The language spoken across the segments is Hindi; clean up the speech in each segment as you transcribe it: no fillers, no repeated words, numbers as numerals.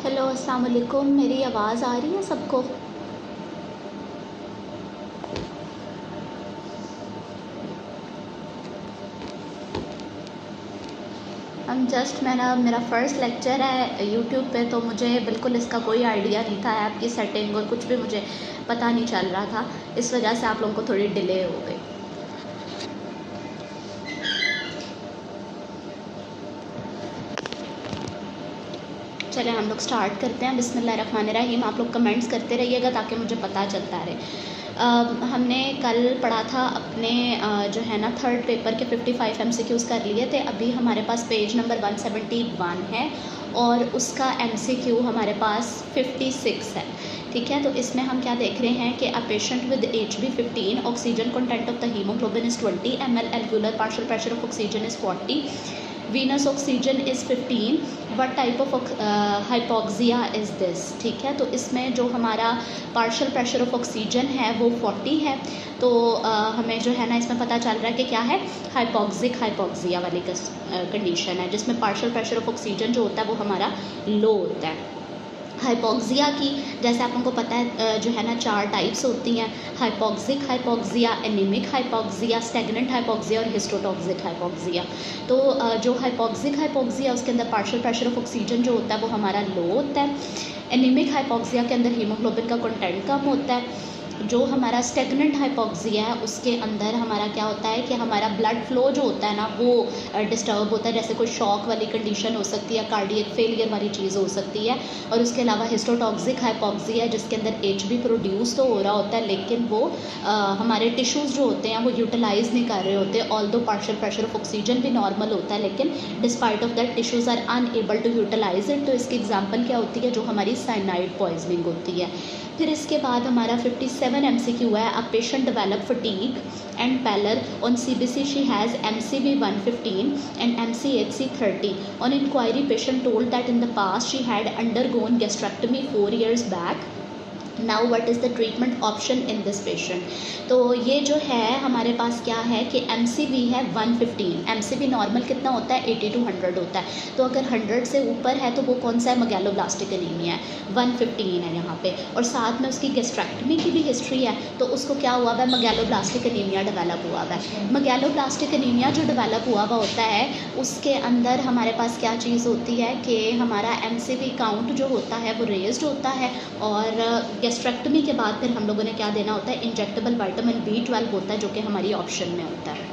हेलो अस्सलाम वालेकुम। मेरी आवाज़ आ रही है सबको? मेरा फ़र्स्ट लेक्चर है यूट्यूब पे, तो मुझे बिल्कुल इसका कोई आइडिया नहीं था, ऐप की सेटिंग और कुछ भी मुझे पता नहीं चल रहा था। इस वजह से आप लोगों को थोड़ी डिले हो गई। चलें हम लोग स्टार्ट करते हैं। बिस्मिल्लाहिर्रहमानिर्रहीम। आप लोग कमेंट्स करते रहिएगा ताकि मुझे पता चलता रहे। हमने कल पढ़ा था अपने जो है ना थर्ड पेपर के 55 MCQs कर लिए थे। अभी हमारे पास पेज नंबर 171 है और उसका MCQ हमारे पास 56 है। ठीक है, तो इसमें हम क्या देख रहे हैं कि a patient with HB 15, oxygen content of the haemoglobin is 20 ml, alveolar partial pressure of oxygen is 40, Venus oxygen is 15, what type of hypoxia is this. ठीक है, तो इसमें जो हमारा पार्शियल प्रेशर ऑफ ऑक्सीजन है वो 40 है। तो हमें जो है ना इसमें पता चल रहा है कि क्या है, हाइपोक्सिया वाली कंडीशन है, जिसमें पार्शियल प्रेशर ऑफ ऑक्सीजन जो होता है वो हमारा लो होता है। हाइपोक्सिया की जैसे आप लोगों को पता है जो है ना 4 टाइप्स होती हैं, hypoxic hypoxia, anaemic hypoxia, stagnant hypoxia और हिस्टोटॉक्सिक हाइपोक्सिया। तो जो हाइपोक्सिक हाइपोक्सिया उसके अंदर पार्शियल प्रेशर ऑफ ऑक्सीजन जो होता है वो हमारा लो होता है। एनीमिक हाइपोक्सिया के अंदर हीमोग्लोबिन का कंटेंट कम होता है। जो हमारा स्टेगनेंट हाइपोक्सिया है उसके अंदर हमारा क्या होता है कि हमारा ब्लड फ्लो जो होता है ना वो डिस्टर्ब होता है, जैसे कोई शॉक वाली कंडीशन हो सकती है, कार्डियक फेलियर वाली चीज़ हो सकती है। और उसके अलावा हिस्टोटॉक्सिक हाइपोक्सिया है जिसके अंदर HB प्रोड्यूस तो हो रहा होता है लेकिन वो हमारे टिश्यूज़ जो होते हैं वो यूटिलाइज़ नहीं कर रहे होते, although partial pressure of oxygen भी नॉर्मल होता है लेकिन despite of that tissues are unable to utilise it. तो इसकी एग्जांपल क्या होती है, जो हमारी साइनाइड पॉइजनिंग होती है। फिर इसके बाद हमारा 57 MCQ है, a patient develop fatigue and pallor on CBC she has MCV 115 and MCHC 30। On inquiry patient told that in the past she had undergone gastrectomy 4 years बैक। Now what is the treatment option in this patient. तो ये जो है हमारे पास क्या है कि MCV है 115। MCV नॉर्मल कितना होता है, 80 to 100 होता है। तो अगर 100 से ऊपर है तो वो कौन सा है, मैगेलोब्लास्टिक एनीमिया है, 115 है यहाँ पे। और साथ में उसकी गैस्ट्रेक्टमी की भी हिस्ट्री है, तो उसको क्या हुआ है, मैगेलोब्लास्टिक एनीमिया डेवलप हुआ है। मैगेलोब्लास्टिक एनीमिया जो डेवलप हुआ होता है उसके अंदर हमारे पास क्या चीज़ होती है कि हमारा MCV काउंट जो होता है वो रेज्ड होता है। और गैस्ट्रेक्टमी के बाद फिर हम लोगों ने क्या देना होता है, इंजेक्टेबल विटामिन B12 होता है जो कि हमारी ऑप्शन में होता है।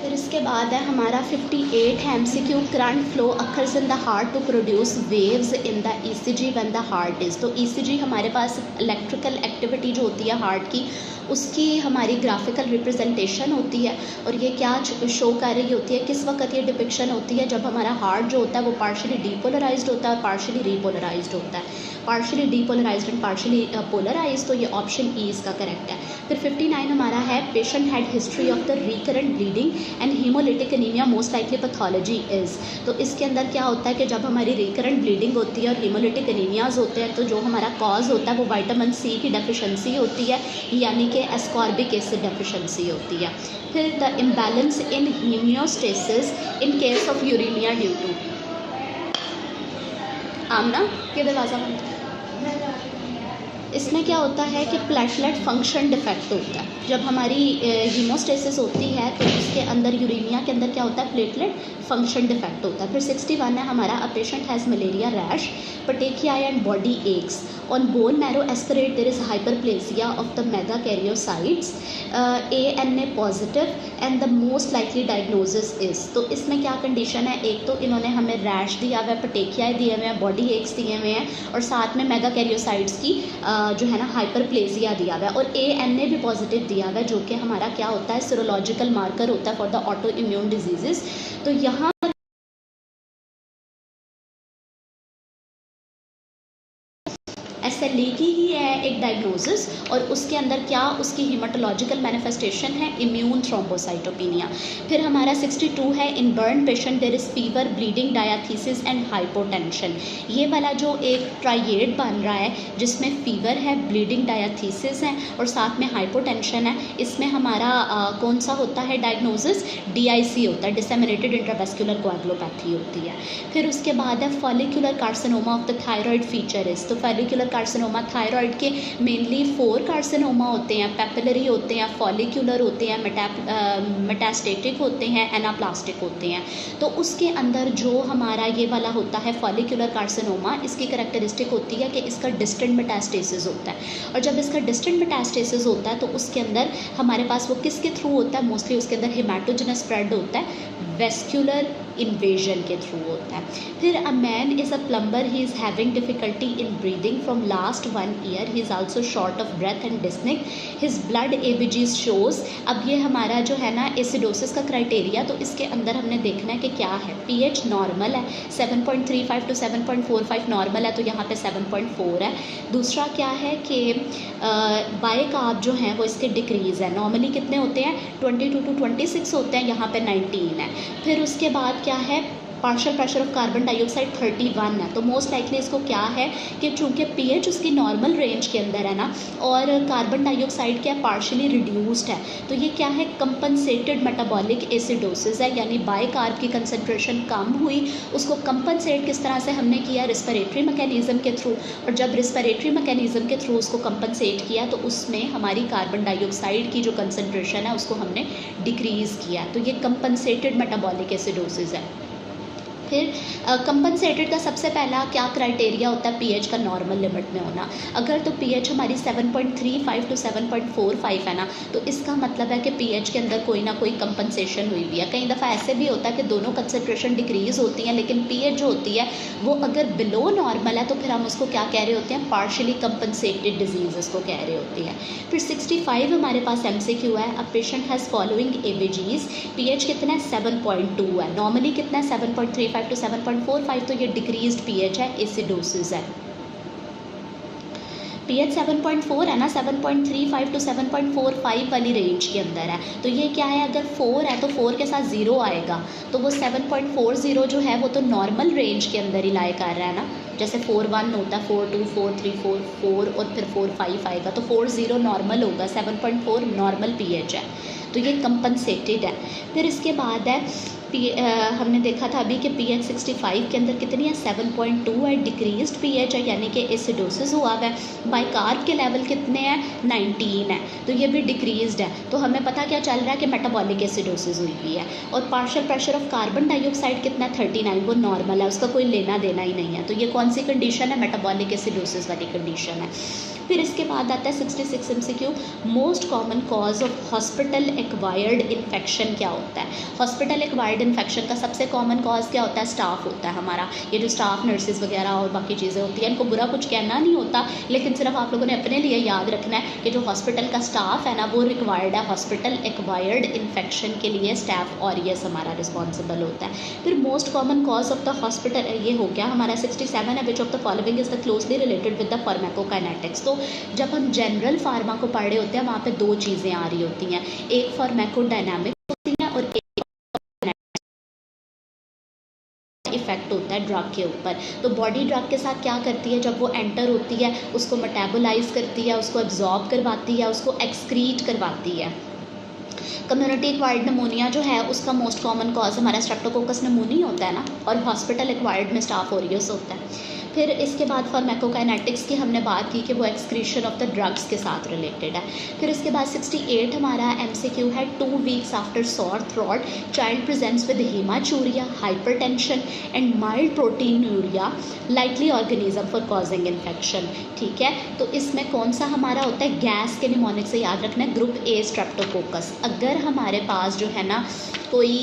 फिर इसके बाद है हमारा 58 है MCQ, current flow occurs in the heart to produce waves in the ECG when the heart is. तो ECG हमारे पास इलेक्ट्रिकल एक्टिविटी जो होती है हार्ट की उसकी हमारी ग्राफिकल रिप्रेजेंटेशन होती है। और ये क्या शो कर रही होती है, किस वक्त ये डिपिक्शन होती है, जब हमारा हार्ट जो होता है वो पार्शियली डीपोलराइज्ड होता है और पार्शियली रीपोलराइज्ड होता है। Partially depolarised and partially polarised, तो ये ऑप्शन E इसका करेक्ट है। फिर 59 हमारा है, patient had history of the recurrent bleeding and haemolytic anaemia most likely pathology is. तो इसके अंदर क्या होता है कि जब हमारी रिकरेंट ब्लीडिंग होती है और हीमोलिटिक एनीमियाज होते हैं तो जो हमारा कॉज होता है वो विटामिन C की डेफिशिएंसी होती है, यानी कि एस्कॉर्बिक एसिड डेफिशिएंसी होती है। फिर the imbalance in homeostasis in case of uremia due to. आमना के दरवाज़ा बंद। इसमें क्या होता है कि प्लेटलेट फंक्शन डिफेक्ट होता है। जब हमारी हीमोस्टेसिस होती है तो उसके अंदर यूरेमिया के अंदर क्या होता है, प्लेटलेट फंक्शन डिफेक्ट होता है। फिर 61 है हमारा, a patient has malaria rash, petechiae and body aches, on bone marrow aspirate there is hyperplasia of the megakaryocytes, ANA positive and the most likely diagnosis is. तो इसमें क्या कंडीशन है, एक तो इन्होंने हमें रैश दिया हुआ है, पटेकिया दिए हुए हैं, बॉडी एक्स दिए हुए हैं और साथ में मेगाकैरियोसाइट्स की जो है ना हाइपरप्लेसिया दिया हुआ है और ANA भी पॉजिटिव दिया हुआ है, जो कि हमारा क्या होता है, सीरोलॉजिकल मार्कर होता है for the auto immune diseases. तो यहाँ SLE की ही है एक डायग्नोसिस, और उसके अंदर क्या उसकी हीमाटोलॉजिकल मैनिफेस्टेशन है इम्यून थ्रोम्बोसाइटोपिनिया। फिर हमारा 62 है, in burn patient there is fever, bleeding, diathesis and hypotension. ये वाला जो एक ट्राइएड बन रहा है जिसमें फीवर है, ब्लीडिंग, डायथीसिस है और साथ में हाइपोटेंशन है, इसमें हमारा कौन सा होता है डायग्नोसिस? DIC होता है, डिसेमिनेटेड इंट्रावेस्कुलर कोएगुलोपैथी होती है। फिर उसके बाद है follicular carcinoma of the thyroid feature. तो फॉलिकुलर कार्सिनोमा थायराइड के मेनली 4 कार्सिनोमा होते हैं, पेपिलरी होते हैं, फॉलिकुलर होते हैं, मेटास्टेटिक होते हैं, एनाप्लास्टिक होते हैं। तो उसके अंदर जो हमारा ये वाला होता है फॉलिकुलर कार्सिनोमा, इसकी करैक्टरिस्टिक होती है कि इसका डिस्टेंट मेटास्टेसिस होता है, और जब इसका डिस्टेंट मेटास्टेसिस होता है तो उसके अंदर हमारे पास वो किसके थ्रू होता है? मोस्टली उसके अंदर हेमाटोजेनस स्प्रेड होता है, वेस्क्यूलर इन्वेजन के थ्रू होता है। फिर a man is a plumber, he is having difficulty in breathing from last 1 year, he is also short of breath and dyspnoeic, his blood ABG shows. अब ये हमारा जो है ना एसिडोसिस का क्राइटेरिया, तो इसके अंदर हमने देखना है कि क्या है। pH नॉर्मल है, 7.35 to 7.45 नॉर्मल है, तो यहाँ पे 7.4 है। दूसरा क्या है कि बायकार्ब जो हैं वो इसके डिक्रीज़ है, नॉर्मली कितने होते हैं? 22 to 26 होते हैं, यहाँ पे 19 है। फिर उसके बाद क्या है? Partial pressure of carbon dioxide 31 है। तो मोस्ट लाइकली इसको क्या है कि चूँकि pH उसकी नॉर्मल रेंज के अंदर है ना, और कार्बन डाइऑक्साइड क्या पार्शियली रिड्यूस्ड है, तो ये क्या है? कंपनसेटेड मेटाबॉलिक एसिडोसिस है, यानी बायकार्ब की कंसनट्रेशन कम हुई, उसको कंपनसेट किस तरह से हमने किया? रिस्पिरेटरी मैकेनिज़्म के थ्रू, और जब रिस्पिरेटरी मैकेनिज़्म के थ्रू उसको कंपनसेट किया तो उसमें हमारी कार्बन डाइऑक्साइड की जो कंसनट्रेशन है उसको हमने डिक्रीज़ किया, तो ये कंपनसेटेड मेटाबॉलिक एसिडोसिस है। फिर कंपनसेटेड का सबसे पहला क्या क्राइटेरिया होता है? pH का नॉर्मल लिमिट में होना। अगर तो pH हमारी 7.35 to 7.45 है ना, तो इसका मतलब है कि pH के अंदर कोई ना कोई कंपनसेशन हुई हुई है। कई दफ़ा ऐसे भी होता है कि दोनों कंसनट्रेशन डिक्रीज़ होती हैं, लेकिन pH जो होती है वो अगर बिलो नॉर्मल है तो फिर हम उसको क्या कह रहे होते हैं? पार्शियली कंपनसेटेड डिजीज़ इसको कह रहे होते हैं। फिर 65 हमारे पास MCQ है, a patient has following ABGs, pH कितना है? 7.2 है, नॉर्मली कितना है? 7.35 to 7.45, तो ये डिक्रीज्ड pH है, एसिडोसिस है। pH 7.4 है ना, 7.35 to 7.45 वाली रेंज के अंदर है, तो ये क्या है? अगर 4 है तो 4 के साथ 0 आएगा, तो वो 7.40 जो है वो तो नॉर्मल रेंज के अंदर ही लाई कर रहा है ना। जैसे 4.1 होता है, 4.2, 4.3, 4.4 और फिर 4.5 आएगा, तो 4.0 नॉर्मल होगा, 7.4 नॉर्मल pH है, तो ये कंपनसेटेड है। फिर इसके बाद है हमने देखा था अभी कि pH 65 के अंदर कितनी है? 7.2 है, डिक्रीज्ड pH है, यानी कि एसिडोसिस हुआ है। बाइकार्ब के लेवल कितने हैं? 19 है, तो ये भी डिक्रीज्ड है। तो हमें पता क्या चल रहा है कि मेटाबॉलिक एसिडोसिस हुई हुई है। और partial pressure of carbon dioxide कितना? 39, वो नॉर्मल है, उसका कोई लेना देना ही नहीं है। तो ये कौन सी कंडीशन है? मेटाबॉलिक एसिडोसिस वाली कंडीशन है। फिर इसके बाद आता है 66 MCQ, most common cause of hospital acquired infection क्या होता है? हॉस्पिटल एक्वायर्ड इन्फेक्शन का सबसे कॉमन कॉज क्या होता है? स्टाफ होता है हमारा। ये जो स्टाफ नर्सेज वगैरह और बाकी चीज़ें होती हैं, इनको बुरा कुछ कहना नहीं होता, लेकिन सिर्फ आप लोगों ने अपने लिए याद रखना है कि जो हॉस्पिटल का स्टाफ है ना वो रिक्वायर्ड है हॉस्पिटल एक्वायर्ड इन्फेक्शन के लिए, स्टाफ और ये हमारा रिस्पॉन्सिबल होता है। फिर most common cause of the hospital ये हो गया हमारा 67 है, which of the following is the closely related with the pharmacokinetics. तो जब हम जनरल फार्मा को पढ़ रहे होते हैं वहाँ पे 2 चीज़ें आ रही होती हैं, एक फार्माकोडायनामिक होती हैं और एक इफेक्ट होता है ड्रग के ऊपर। तो बॉडी ड्रग के साथ क्या करती है? जब वो एंटर होती है उसको मेटाबोलाइज करती है, उसको एब्जॉर्ब करवाती है, उसको एक्सक्रीट करवाती है। कम्युनिटी एक्वायर्ड नमोनिया जो है उसका मोस्ट कॉमन कॉज हमारा स्ट्रेप्टोकोकस नमोनिया होता है ना, और हॉस्पिटल एक्वायर्ड में स्टाफ ऑरियस होता है। फिर इसके बाद फार्माकोकाइनेटिक्स की हमने बात की कि वो एक्सक्रीशन ऑफ द ड्रग्स के साथ रिलेटेड है। फिर इसके बाद 68 हमारा MCQ है, 2 weeks after sore throat child presents with haematuria, hypertension and mild proteinuria, likely organism for causing infection. ठीक है, तो इसमें कौन सा हमारा होता है? गैस के निमोनिक से याद रखना है, ग्रुप A स्ट्रेप्टोकोकस। अगर हमारे पास जो है ना कोई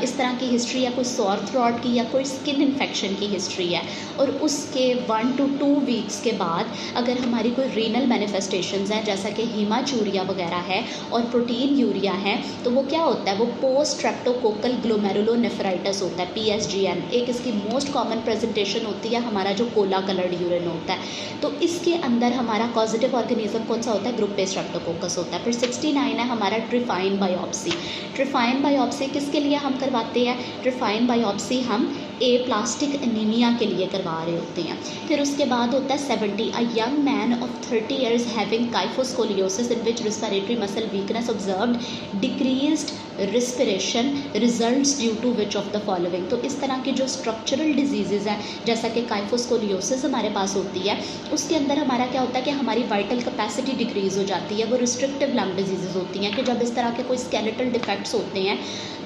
इस तरह की हिस्ट्री या कोई सॉर थ्रोट की या कोई स्किन इन्फेक्शन की हिस्ट्री है और उस उसके 1 to 2 वीक्स के बाद अगर हमारी कोई रीनल मैनिफेस्टेशंस हैं जैसा कि हीमाचूरिया वगैरह है और प्रोटीन यूरिया है, तो वो क्या होता है, वो पोस्ट स्ट्रेप्टोकोकल ग्लोमेरुलोनेफ्राइटिस होता है, PSGN। एक इसकी मोस्ट कॉमन प्रेजेंटेशन होती है हमारा जो कोला कलर्ड यूरिन होता है। तो इसके अंदर हमारा पॉजिटिव ऑर्गेनिज्म कौन सा होता है, ग्रुप ए स्ट्रेप्टोकोकस होता है। फिर 69 है हमारा ट्रिफाइन बायोप्सी। ट्रिफाइन बायोप्सी किसके लिए हम करवाते हैं, ट्रिफाइन बायोप्सी हम एप्लास्टिक एनीमिया के लिए करवा रहे होते हैं। फिर उसके बाद होता है 70, a young man of 30 years having kyphoscoliosis in which respiratory muscle weakness observed, decreased respiration results due to which of the following. तो इस तरह की जो स्ट्रक्चरल डिजीज़ हैं जैसा कि काइफोस्कोलियोसिस हमारे पास होती है, उसके अंदर हमारा क्या होता है कि हमारी वाइटल कैपेसिटी डिक्रीज़ हो जाती है। वो रिस्ट्रिक्टिव लंग डिजीज़ होती हैं कि जब इस तरह के कोई स्केलेटल डिफेक्ट्स होते हैं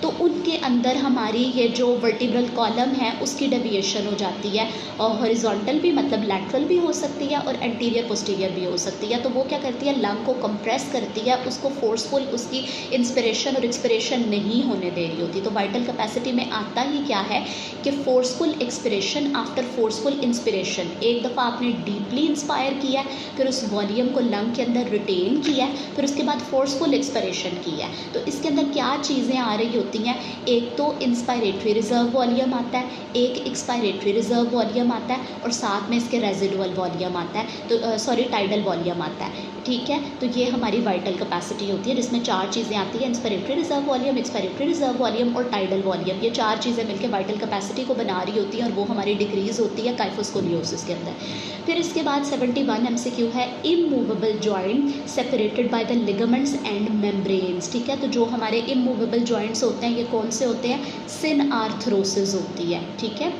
तो उनके अंदर हमारी ये जो वर्टिब्रल कॉलम है उसकी डेविएशन हो जाती है, और हॉरिजॉन्टल भी मतलब लैटरल भी हो सकती है और एंटीरियर पोस्टीरियर भी हो सकती है। तो वो क्या करती है, लंग को कंप्रेस करती है, उसको फोर्सफुल उसकी इंस्पिरेशन और एक्सपिरेशन नहीं होने दे रही होती। तो वाइटल कैपेसिटी में आता ही क्या है कि forceful expiration after forceful inspiration. एक दफ़ा आपने डीपली इंस्पायर किया, फिर उस वॉल्यूम को लंग के अंदर रिटेन किया, फिर उसके बाद फोर्सफुल एक्सपिरेशन किया। तो इसके अंदर क्या चीज़ें आ रही होती हैं, एक तो इंस्पायरेटरी रिजर्व वॉल्यूम आता है, एक एक्सपायरेटरी रिजर्व वॉल्यूम आता है, और साथ में इसके रेजिडुअल वॉल्यूम आता है, तो सॉरी टाइडल वॉल्यूम आता है। ठीक है, तो ये हमारी वाइटल कैपेसिटी होती है जिसमें चार चीज़ें आती हैं, inspiratory reserve volume, expiratory reserve volume और टाइडल वॉल्यूम। ये चार चीज़ें मिलकर वाइटल कैपेसिटी को बना रही होती हैं और वो हमारी डिक्रीज़ होती है काइफोस्कोलियोसिस के अंदर। फिर इसके बाद 71 MCQ है, immovable joint separated by the ligaments and membranes. ठीक है, तो जो हमारे इमूवेबल जॉइंट्स होते हैं ये कौन से होते हैं, सिन आर्थरोसिस होती है। ठीक है,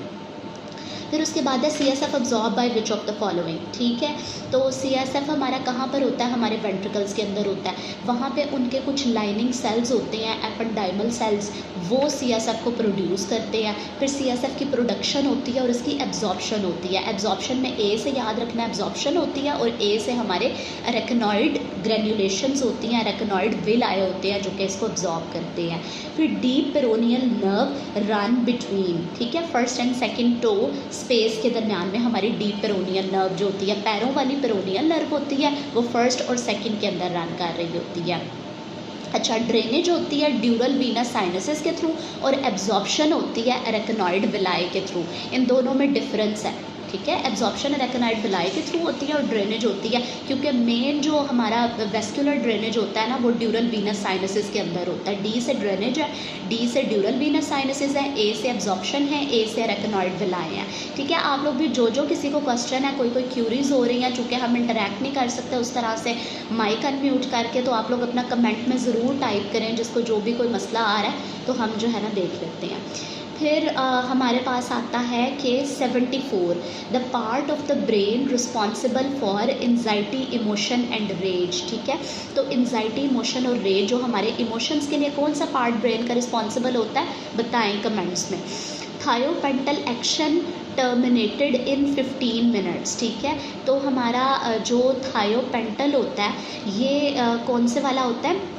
फिर उसके बाद है CSF absorb bye which of the following. ठीक है, तो CSF हमारा कहाँ पर होता है, हमारे वेंट्रिकल्स के अंदर होता है। वहाँ पे उनके कुछ लाइनिंग सेल्स होते हैं, एपेंडाइमल सेल्स, वो CSF को प्रोड्यूस करते हैं। फिर CSF की प्रोडक्शन होती है और इसकी एब्जॉर्प्शन होती है। एब्जॉर्प्शन में A से याद रखना, एब्जॉर्प्शन होती है, और A से हमारे अरेकनॉइड ग्रेन्युलेशंस होती हैं, अरेकनॉइड विलाए होते हैं जो कि इसको एब्जॉर्ब करते हैं। फिर deep peroneal nerve run between, ठीक है, first and second toe space के दरमियान में हमारी डीप पेरोनियल नर्व जो होती है, पैरों वाली पेरोनियल नर्व होती है, वो फर्स्ट और सेकंड के अंदर रन कर रही होती है। अच्छा, ड्रेनेज होती है ड्यूरल वीनस साइनसेस के थ्रू, और एब्जॉर्प्शन होती है अरेकनॉइड विलाए के थ्रू। इन दोनों में डिफरेंस है। ठीक है, एब्जॉर्प्शन अरेकनॉइड विलाए के थ्रू होती है और ड्रेनेज होती है, क्योंकि मेन जो हमारा वेस्कुलर ड्रेनेज होता है ना वो ड्यूरल वीनस साइनसेस के अंदर होता है। डी से ड्रेनेज है, डी से ड्यूरल वीनस साइनसेस है, ए से एब्जॉर्प्शन है, ए से अरेकनॉइड विलाए हैं। ठीक है, आप लोग भी जो किसी को क्वेश्चन है, कोई क्यूरीज हो रही हैं, चूँकि हम इंटरेक्ट नहीं कर सकते उस तरह से माइक अनम्यूट करके, तो आप लोग अपना कमेंट में ज़रूर टाइप करें, जिसको जो भी कोई मसला आ रहा है तो हम जो है ना देख लेते हैं। फिर हमारे पास आता है कि 74, the part of the brain responsible for anxiety, emotion and rage. ठीक है, तो एंजाइटी, इमोशन और रेज जो हमारे इमोशंस के लिए कौन सा पार्ट ब्रेन का रिस्पॉन्सिबल होता है, बताएं कमेंट्स में। Thiopental action terminated in 15 minutes. ठीक है, तो हमारा जो थायोपेंटल होता है ये कौन से वाला होता है,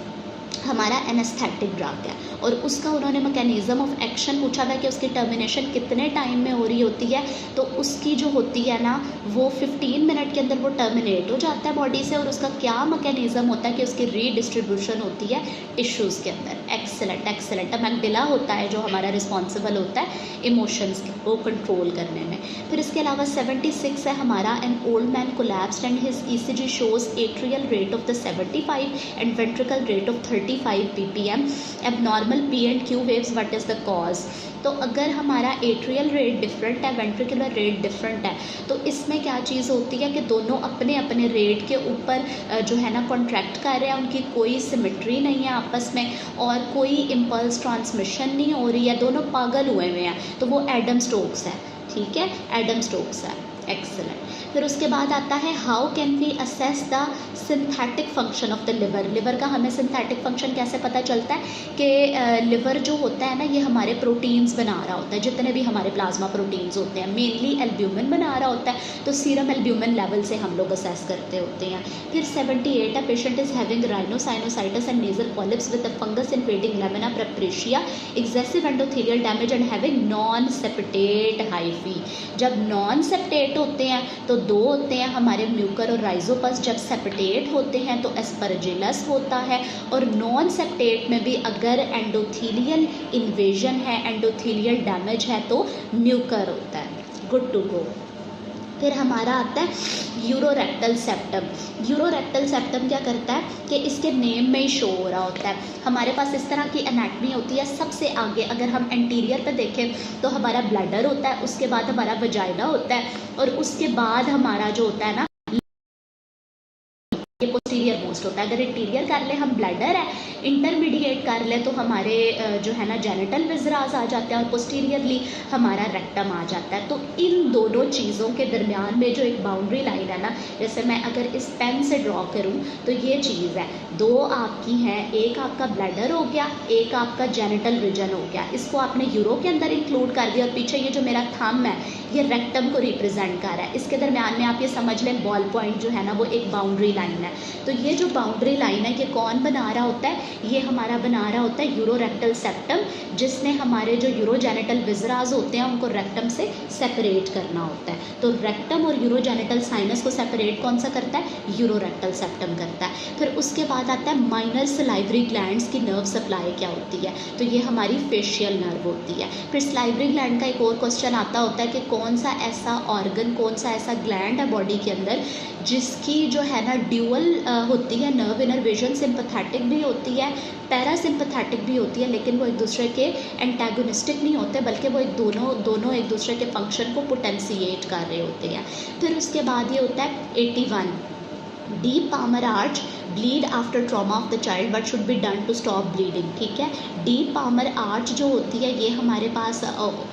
हमारा एनेस्थेटिक ड्रग है, और उसका उन्होंने मैकेनिज़्म ऑफ एक्शन पूछा था कि उसकी टर्मिनेशन कितने टाइम में हो रही होती है, तो उसकी जो होती है ना वो 15 मिनट के अंदर वो टर्मिनेट हो जाता है बॉडी से, और उसका क्या मैकेनिज़्म होता है कि उसकी रीडिस्ट्रीब्यूशन होती है टिश्यूज़ के अंदर। Excellent excellent. अमेगडाला होता है जो हमारा रिस्पॉन्सिबल होता है इमोशंस को कंट्रोल करने में। फिर इसके अलावा 76 है हमारा, an old man collapsed and his ECG shows atrial rate of the 75 and ventricle rate of 35 ppm, abnormal P and Q waves, what is the cause. तो अगर हमारा एट्रियल रेट डिफरेंट है, वेंट्रिकुलर रेट डिफरेंट है, तो इसमें क्या चीज़ होती है कि दोनों अपने अपने रेट के ऊपर जो है ना कॉन्ट्रैक्ट कर रहे हैं, उनकी कोई सिमेट्री नहीं है आपस में, और कोई इम्पल्स ट्रांसमिशन नहीं हो रही है, दोनों पागल हुए हुए हैं, तो वो एडम स्टोक्स है। ठीक है, एडम स्टोक्स है। एक्सेलेंट। फिर उसके बाद आता है how can we assess the synthetic function of the liver. Liver का हमें सिंथेटिक फंक्शन कैसे पता चलता है कि लिवर जो होता है ना ये हमारे प्रोटीन्स बना रहा होता है, जितने भी हमारे प्लाज्मा प्रोटीन्स होते हैं, मेनली एल्ब्यूमिन बना रहा होता है, तो सीरम एल्ब्यूमिन लेवल से हम लोग असेस करते होते हैं। फिर 78 a patient is having rhinosinusitis and nasal polyps with the fungus invading lamina propria, excessive endothelial damage and having non septate hyphae. जब नॉन सेप्टेट होते हैं तो दो होते हैं हमारे म्यूकर और राइजोपस, जब सेप्टेट होते हैं तो एस्परजिलस होता है, और नॉन सेप्टेट में भी अगर एंडोथीलियल इन्वेजन है, एंडोथीलियल डैमेज है तो म्यूकर होता है। Good to go. फिर हमारा आता है यूरोरेक्टल सेप्टम। यूरोरेक्टल सेप्टम क्या करता है कि इसके नेम में ही शो हो रहा होता है। हमारे पास इस तरह की एनाटमी होती है। सबसे आगे अगर हम एंटीरियर पे देखें तो हमारा ब्लैडर होता है, उसके बाद हमारा वजाइना होता है, और उसके बाद हमारा जो होता है ना ये पोस्टीरियर मोस्ट होता है। अगर इंटीरियर कर ले हम ब्लैडर है, इंटरमीडिएट कर ले तो हमारे जो है ना जेनिटल विजरास आ जाते हैं, और पोस्टीरियरली हमारा रेक्टम आ जाता है। तो इन दोनों चीज़ों के दरमियान में जो एक बाउंड्री लाइन है ना, जैसे मैं अगर इस पेन से ड्रॉ करूँ तो ये चीज़ है, दो आपकी हैं, एक आपका ब्लैडर हो गया, एक आपका जेनिटल रीजन हो गया। इसको आपने यूरो के अंदर इंक्लूड कर दिया, और पीछे ये जो मेरा थंब है ये रेक्टम को रिप्रेजेंट कर रहा है। इसके दरमियान में आप ये समझ लें बॉल पॉइंट जो है ना वो एक बाउंड्री लाइन है। तो ये जो बाउंड्री लाइन है ये कौन बना रहा होता है, ये हमारा बना रहा होता है यूरोरेक्टल सेप्टम, जिसने हमारे जो यूरोजेनिटल विजरास होते हैं उनको रेक्टम से सेपरेट करना होता है। तो रेक्टम और यूरोजेनिटल साइनस को सेपरेट कौन सा करता है, यूरोरेक्टल सेप्टम करता है। फिर उसके बाद आता है माइनर सलाइवरी ग्लैंड्स की नर्व सप्लाई क्या होती है, तो ये हमारी फेशियल नर्व होती है। फिर सलाइवरी ग्लैंड का एक और क्वेश्चन आता होता है कि कौन सा ऐसा ऑर्गन, कौन सा ऐसा ग्लैंड है बॉडी के अंदर जिसकी जो है ना ड्यूअल होती है नर्व इनर्वेशन, सिंपैथेटिक भी होती है, पैरासिम्पैथेटिक भी होती है, लेकिन वो एक दूसरे के एंटागोनिस्टिक नहीं होते, बल्कि वो दोनों एक दूसरे के फंक्शन को पोटेंशिएट कर रहे होते हैं। फिर उसके बाद ये होता है 81 deep palmar arch bleed after trauma of the child, what should be done to stop bleeding. ठीक है, डीप पामर आर्च जो होती है ये हमारे पास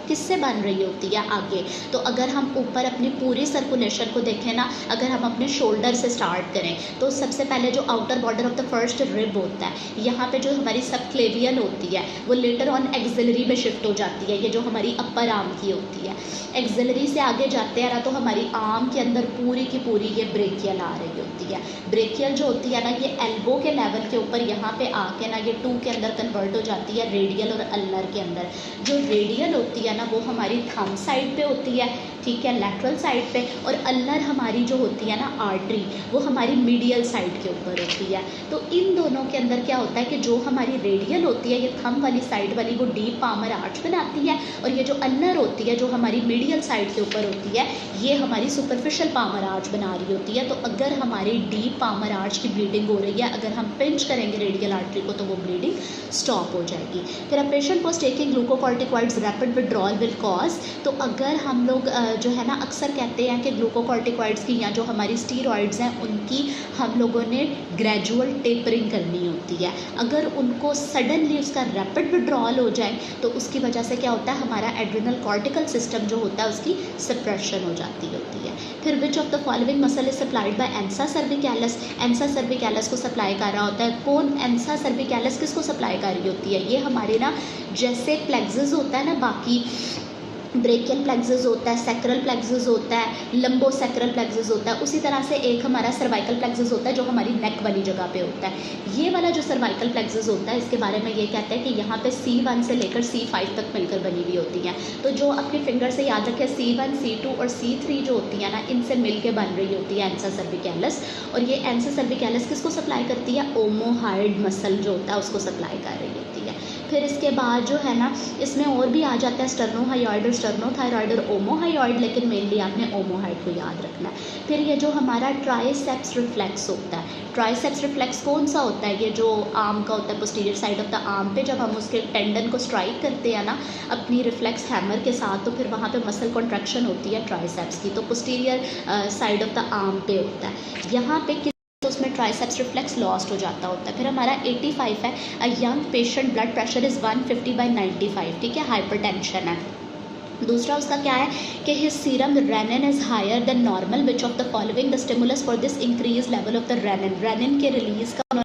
किससे बन रही होती है आगे, तो अगर हम ऊपर अपनी पूरी सर्कुलेशन को देखें ना, अगर हम अपने शोल्डर से स्टार्ट करें तो सबसे पहले जो outer border of the first rib होता है, यहाँ पे जो हमारी सबक्लेवियन होती है वो लेटर ऑन एक्सिलरी में शिफ्ट हो जाती है, ये जो हमारी अपर आर्म की होती है। एक्सिलरी से आगे जाते हैं ना तो हमारी आर्म के अंदर पूरी की पूरी ये ब्रेकियल आ रही होती है। ब्रेकियल जो होती है ना ये एल्बो के लेवल के ऊपर यहाँ पे आके ना ये 2 के अंदर कन्वर्ट हो जाती है, रेडियल और अल्नर के अंदर। जो रेडियल होती है ना वो हमारी थंब साइड पे होती है, ठीक है, लैटरल साइड पे, और अल्नर हमारी जो होती है ना आर्टरी वो हमारी मीडियल साइड के ऊपर होती है। तो इन दोनों के अंदर क्या होता है कि जो हमारी रेडियल होती है ये थंब वाली साइड वाली वो डीप पामर आर्च बनाती है, और ये जो अल्नर होती है जो हमारी मीडियल साइड के ऊपर होती है ये हमारी सुपरफिशियल पामर आर्च बना रही होती है। तो अगर हमारी डीप पामर आर्च की ब्लीडिंग हो रही है, अगर हम पिंच करेंगे रेडियल आर्टरी को तो वो ब्लीडिंग स्टॉप हो जाएगी। फिर a patient was taking glucocorticoids rapid withdrawal will cause, तो अगर हम लोग जो है ना अक्सर कहते हैं कि ग्लूकोकॉर्टिकॉइड्स की या जो हमारी स्टीरॉइड्स हैं उनकी हम लोगों ने ग्रेजुअल टेपरिंग करनी होती है। अगर उनको सडनली उसका रैपिड विड्रॉल हो जाए तो उसकी वजह से क्या होता है हमारा एड्रिनल कॉर्टिकल सिस्टम जो होता है उसकी सप्रेशन हो जाती होती है। फिर which of the following muscle is supplied by ansa cervicalis, ansa cervicalis को सप्लाई कर रहा होता है कौन, एंसा सर्विकैलस किसको सप्लाई कर रही होती है, ये हमारे ना जैसे प्लेक्सस होता है ना, बाकी ब्रेकियल प्लेक्सस होता है, सैक्रल प्लेक्सस होता है, लंबो सैक्रल प्लेक्सस होता है, उसी तरह से एक हमारा सर्वाइकल प्लेक्सस होता है जो हमारी नेक वाली जगह पे होता है। ये वाला जो सर्वाइकल प्लेक्सस होता है इसके बारे में ये कहते हैं कि यहाँ पे C1 से लेकर C5 तक मिलकर बनी हुई होती हैं। तो जो अपने फिंगर से याद रखें C1, C2 और C3 जो होती है ना इनसे मिल के बन रही होती है एंसा सर्विकैलस, और ये एंसा सर्विकैलस किसको सप्लाई करती है, ओमोहाइड मसल जो होता है उसको सप्लाई कर रही होती है। फिर इसके बाद जो है ना इसमें और भी आ जाता है स्टर्नोहायोइड और स्टर्नोथायरॉइड और ओमोहायोइड, लेकिन मेनली आपने ओमोहाइड को याद रखना है। फिर ये जो हमारा ट्राइसेप्स रिफ्लेक्स होता है, ट्राइसेप्स रिफ्लेक्स कौन सा होता है, ये जो आर्म का होता है posterior side of the arm पे जब हम उसके टेंडन को स्ट्राइक करते हैं ना अपनी रिफ्लेक्स हैमर के साथ तो फिर वहाँ पे मसल कॉन्ट्रैक्शन होती है ट्राइसेप्स की, तो posterior side of the arm पे होता है। यहाँ पे तो उसमें ट्राइसेप्स रिफ्लेक्स लॉस्ट हो जाता होता है। फिर हमारा 85 है, a young patient blood pressure is 150/95, ठीक है, हाइपरटेंशन है। दूसरा उसका क्या है कि his serum renin is higher than normal, which of the following the stimulus for this increase level of the renin के रिलीज का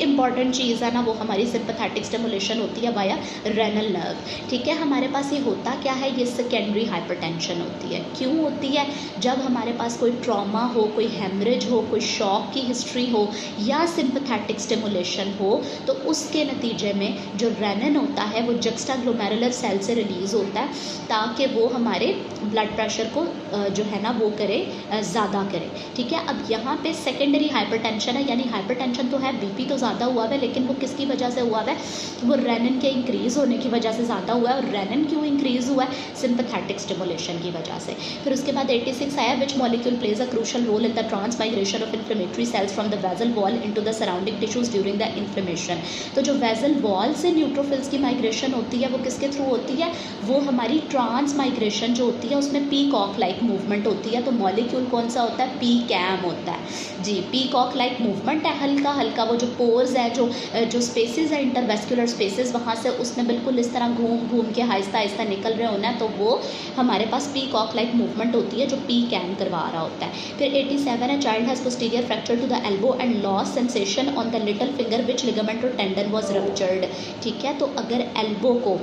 इंपॉर्टेंट चीज़ है ना, वो हमारी सिंपैथेटिक स्टिमुलेशन होती है वाया रेनल नर्व। ठीक है, हमारे पास ये होता क्या है, ये सेकेंडरी हाइपरटेंशन होती है। क्यों होती है? जब हमारे पास कोई ट्रॉमा हो, कोई हेमरेज हो, कोई शॉक की हिस्ट्री हो या सिंपैथेटिक स्टिमुलेशन हो, तो उसके नतीजे में जो रेनिन होता है वो जक्स्टाग्लोमेरुलर सेल से रिलीज़ होता है ताकि वो हमारे ब्लड प्रेशर को जो है ना वो करे, ज़्यादा करे। ठीक है, अब यहाँ पे सेकेंडरी हाइपरटेंशन है, यानी हाइपरटेंशन तो है, बीपी तो ज़्यादा हुआ है, लेकिन वो किसकी वजह से हुआ है? वो रेनिन के इंक्रीज़ होने की वजह से ज़्यादा हुआ है। और रेनिन क्यों इंक्रीज़ हुआ है? सिंपैथेटिक स्टिमुलेशन की वजह से। फिर उसके बाद 86 आया, which molecule plays a crucial role in the transmigration of inflammatory cells from the vessel wall into the surrounding tissues during the inflammation. तो जो वेसल वॉल से न्यूट्रोफिल्स की माइग्रेशन होती है वो किसके थ्रू होती है? वो हमारी ट्रांस माइग्रेशन जो होती है उसमें पीकॉक लाइक मूवमेंट होती है। तो मॉलिक्यूल कौन सा होता है? पी कैम होता है जी। पीकॉक लाइक मूवमेंट है, हल्का हल्का वो जो पोर्स है, जो स्पेसेस है, इंटरवेस्कुलर स्पेसेस, वहाँ से उसने बिल्कुल इस तरह घूम घूम के आहिस्ता आहिस्ता निकल रहे होना है, तो वो हमारे पास पीकॉक लाइक मूवमेंट होती है जो पी कैम करवा रहा होता है। फिर 87 है, child has posterior fracture to the elbow and loss sensation on the little finger which ligament और टेंडन वॉज रप्चर्ड। ठीक है, तो अगर एल्बो को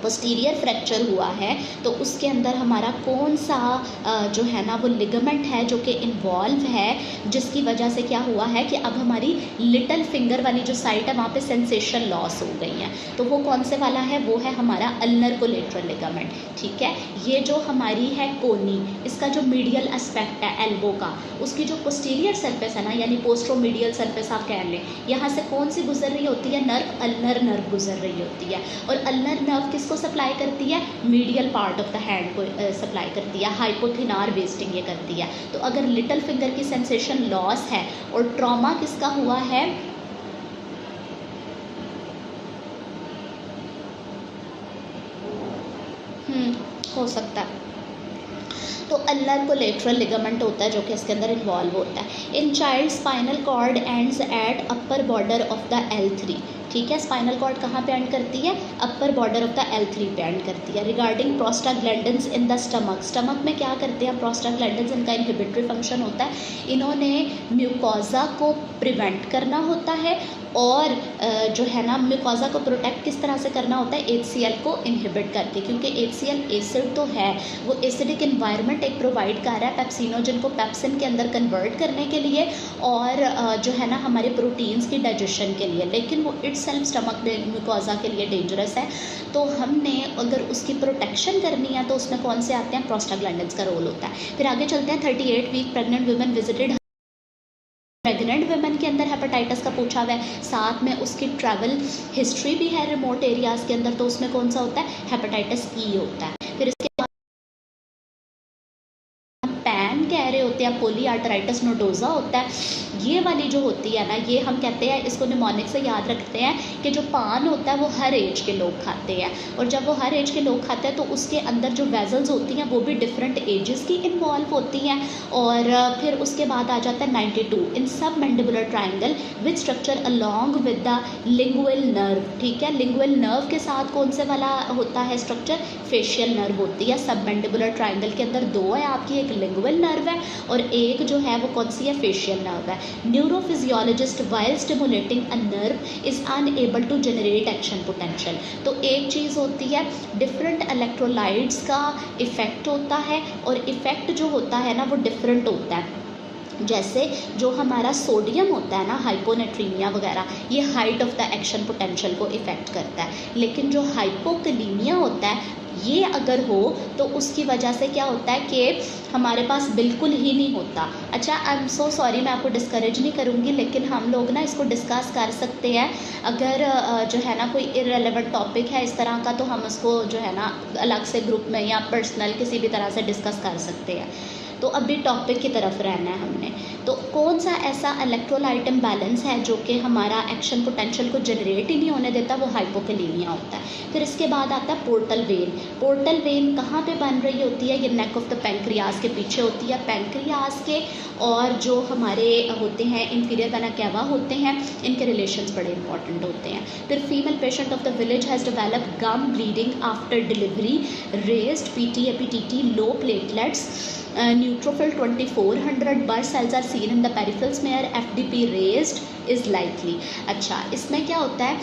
पोस्टीरियर फ्रैक्चर हुआ है तो उसके अंदर हमारा कौन सा जो है ना वो लिगामेंट है जो कि इन्वॉल्व है, जिसकी वजह से क्या हुआ है कि अब हमारी लिटिल फिंगर वाली जो साइट है वहाँ पे सेंसेशन लॉस हो गई है। तो वो कौन से वाला है? वो है हमारा अल्नर कोलेटरल लिगामेंट। ठीक है, ये जो हमारी है कोनी, इसका जो मीडियल एस्पेक्ट है एल्बो का, उसकी जो पोस्टीरियर सरफेस है ना, यानी पोस्ट्रोमीडियल सरफेस आप कह लें, यहाँ से कौन सी गुजर रही होती है? नर्व, अल्नर नर्व गुजर रही होती है। और अल्नर नर्व को सप्लाई करती है? Medial part of the hand को सप्लाई करती है, हाइपोथिनार वेस्टिंग ये करती है। तो अगर लिटिल फिंगर की सेंसेशन लॉस है और ट्रॉमा किसका हुआ है? हो सकता है, तो अल्नर कोलेटरल लिगामेंट होता है जो कि इसके अंदर इन्वॉल्व होता है। In child spinal cord ends at upper border of the L3। ठीक है, स्पाइनल कॉर्ड कहाँ पे एंड करती है? अपर बॉर्डर ऑफ द L3 पे एंड करती है। Regarding prostaglandins in the stomach, stomach में क्या करते हैं प्रोस्टाग्लैंडिन्स? इनका इनहिबिटरी फंक्शन होता है। इन्होंने म्यूकोजा को प्रिवेंट करना होता है और जो है ना म्यूकोजा को प्रोटेक्ट किस तरह से करना होता है? HCl को इनहिबिट करके, क्योंकि HCl एसिड तो है, वो एसिडिक इन्वायरमेंट एक प्रोवाइड कर रहा है पेप्सिनोजन को पेप्सिन के अंदर कन्वर्ट करने के लिए और जो है ना हमारे प्रोटीन्स की डाइजेशन के लिए, लेकिन वो सेल्फ स्टमक म्यूकोजा के लिए डेंजरस है। तो हमने अगर उसकी प्रोटेक्शन करनी है तो उसमें कौन से आते हैं? प्रोस्टाग्लैंडिन्स का रोल होता है। फिर आगे चलते हैं, 38 week pregnant women visited. Pregnant women के अंदर हेपेटाइटिस का पूछा हुआ है, साथ में उसकी ट्रैवल हिस्ट्री भी है रिमोट एरियाज़ के अंदर, तो उसमें कौन सा होता है? हेपेटाइटिस ई होता है। फिर इसके बाद पैन कह रहे होते हैं, पॉलीआर्टराइटिस नोडोज़ा होता है। ये वाली जो होती है ना, ये हम कहते हैं, इसको निमोनिक से याद रखते हैं कि जो पान होता है वो हर एज के लोग खाते हैं, और जब वो हर एज के लोग खाते हैं तो उसके अंदर जो वेजल्स होती हैं वो भी डिफरेंट एजेस की इन्वॉल्व होती हैं। और फिर उसके बाद आ जाता है 92 इन सब mandibular triangle with structure along with the lingual nerve. ठीक है, लिंगुअल नर्व के साथ कौन से वाला होता है स्ट्रक्चर? फेशियल नर्व होती है। सब मैंडिबुलर ट्राइंगल के अंदर दो है आपकी, एक लिंगुअल नर्व है और एक जो है वो कौन सी है? फेशियल नर्व है। Neurophysiologist while stimulating a nerve is unable to generate action potential. तो एक चीज़ होती है डिफरेंट इलेक्ट्रोलाइट्स का इफ़ेक्ट होता है, और इफ़ेक्ट जो होता है ना वो डिफरेंट होता है। जैसे जो हमारा सोडियम होता है ना, हाइपोनेट्रीमिया वगैरह, ये height of the action potential को इफ़ेक्ट करता है, लेकिन जो हाइपोकलीमिया होता है ये अगर हो तो उसकी वजह से क्या होता है कि हमारे पास बिल्कुल ही नहीं होता। अच्छा, आई एम सो सॉरी, मैं आपको डिस्करेज नहीं करूँगी, लेकिन हम लोग ना इसको डिस्कस कर सकते हैं। अगर जो है ना कोई इररेलेवेंट टॉपिक है इस तरह का, तो हम उसको जो है ना अलग से ग्रुप में या पर्सनल किसी भी तरह से डिस्कस कर सकते हैं। तो अभी टॉपिक की तरफ रहना है हमने। तो कौन सा ऐसा इलेक्ट्रोलाइट इम्बैलेंस है जो कि हमारा एक्शन पोटेंशियल को जनरेट ही नहीं होने देता, वो हाइपोकैलेमिया होता है। फिर इसके बाद आता है पोर्टल वेन। पोर्टल वेन कहाँ पे बन रही होती है? ये नेक ऑफ द पैंक्रियाज के पीछे होती है। पैंक्रियाज के और जो हमारे होते हैं इंफीरियर वेना कैवा होते हैं, इनके रिलेशंस बड़े इंपॉर्टेंट होते हैं। फिर female patient of the village has developed gum bleeding after delivery, raised PT APTT, low platelets, neutrophil 2400 burst cells are seen in the peripheral smear, FDP raised is likely। अच्छा, इसमें क्या होता है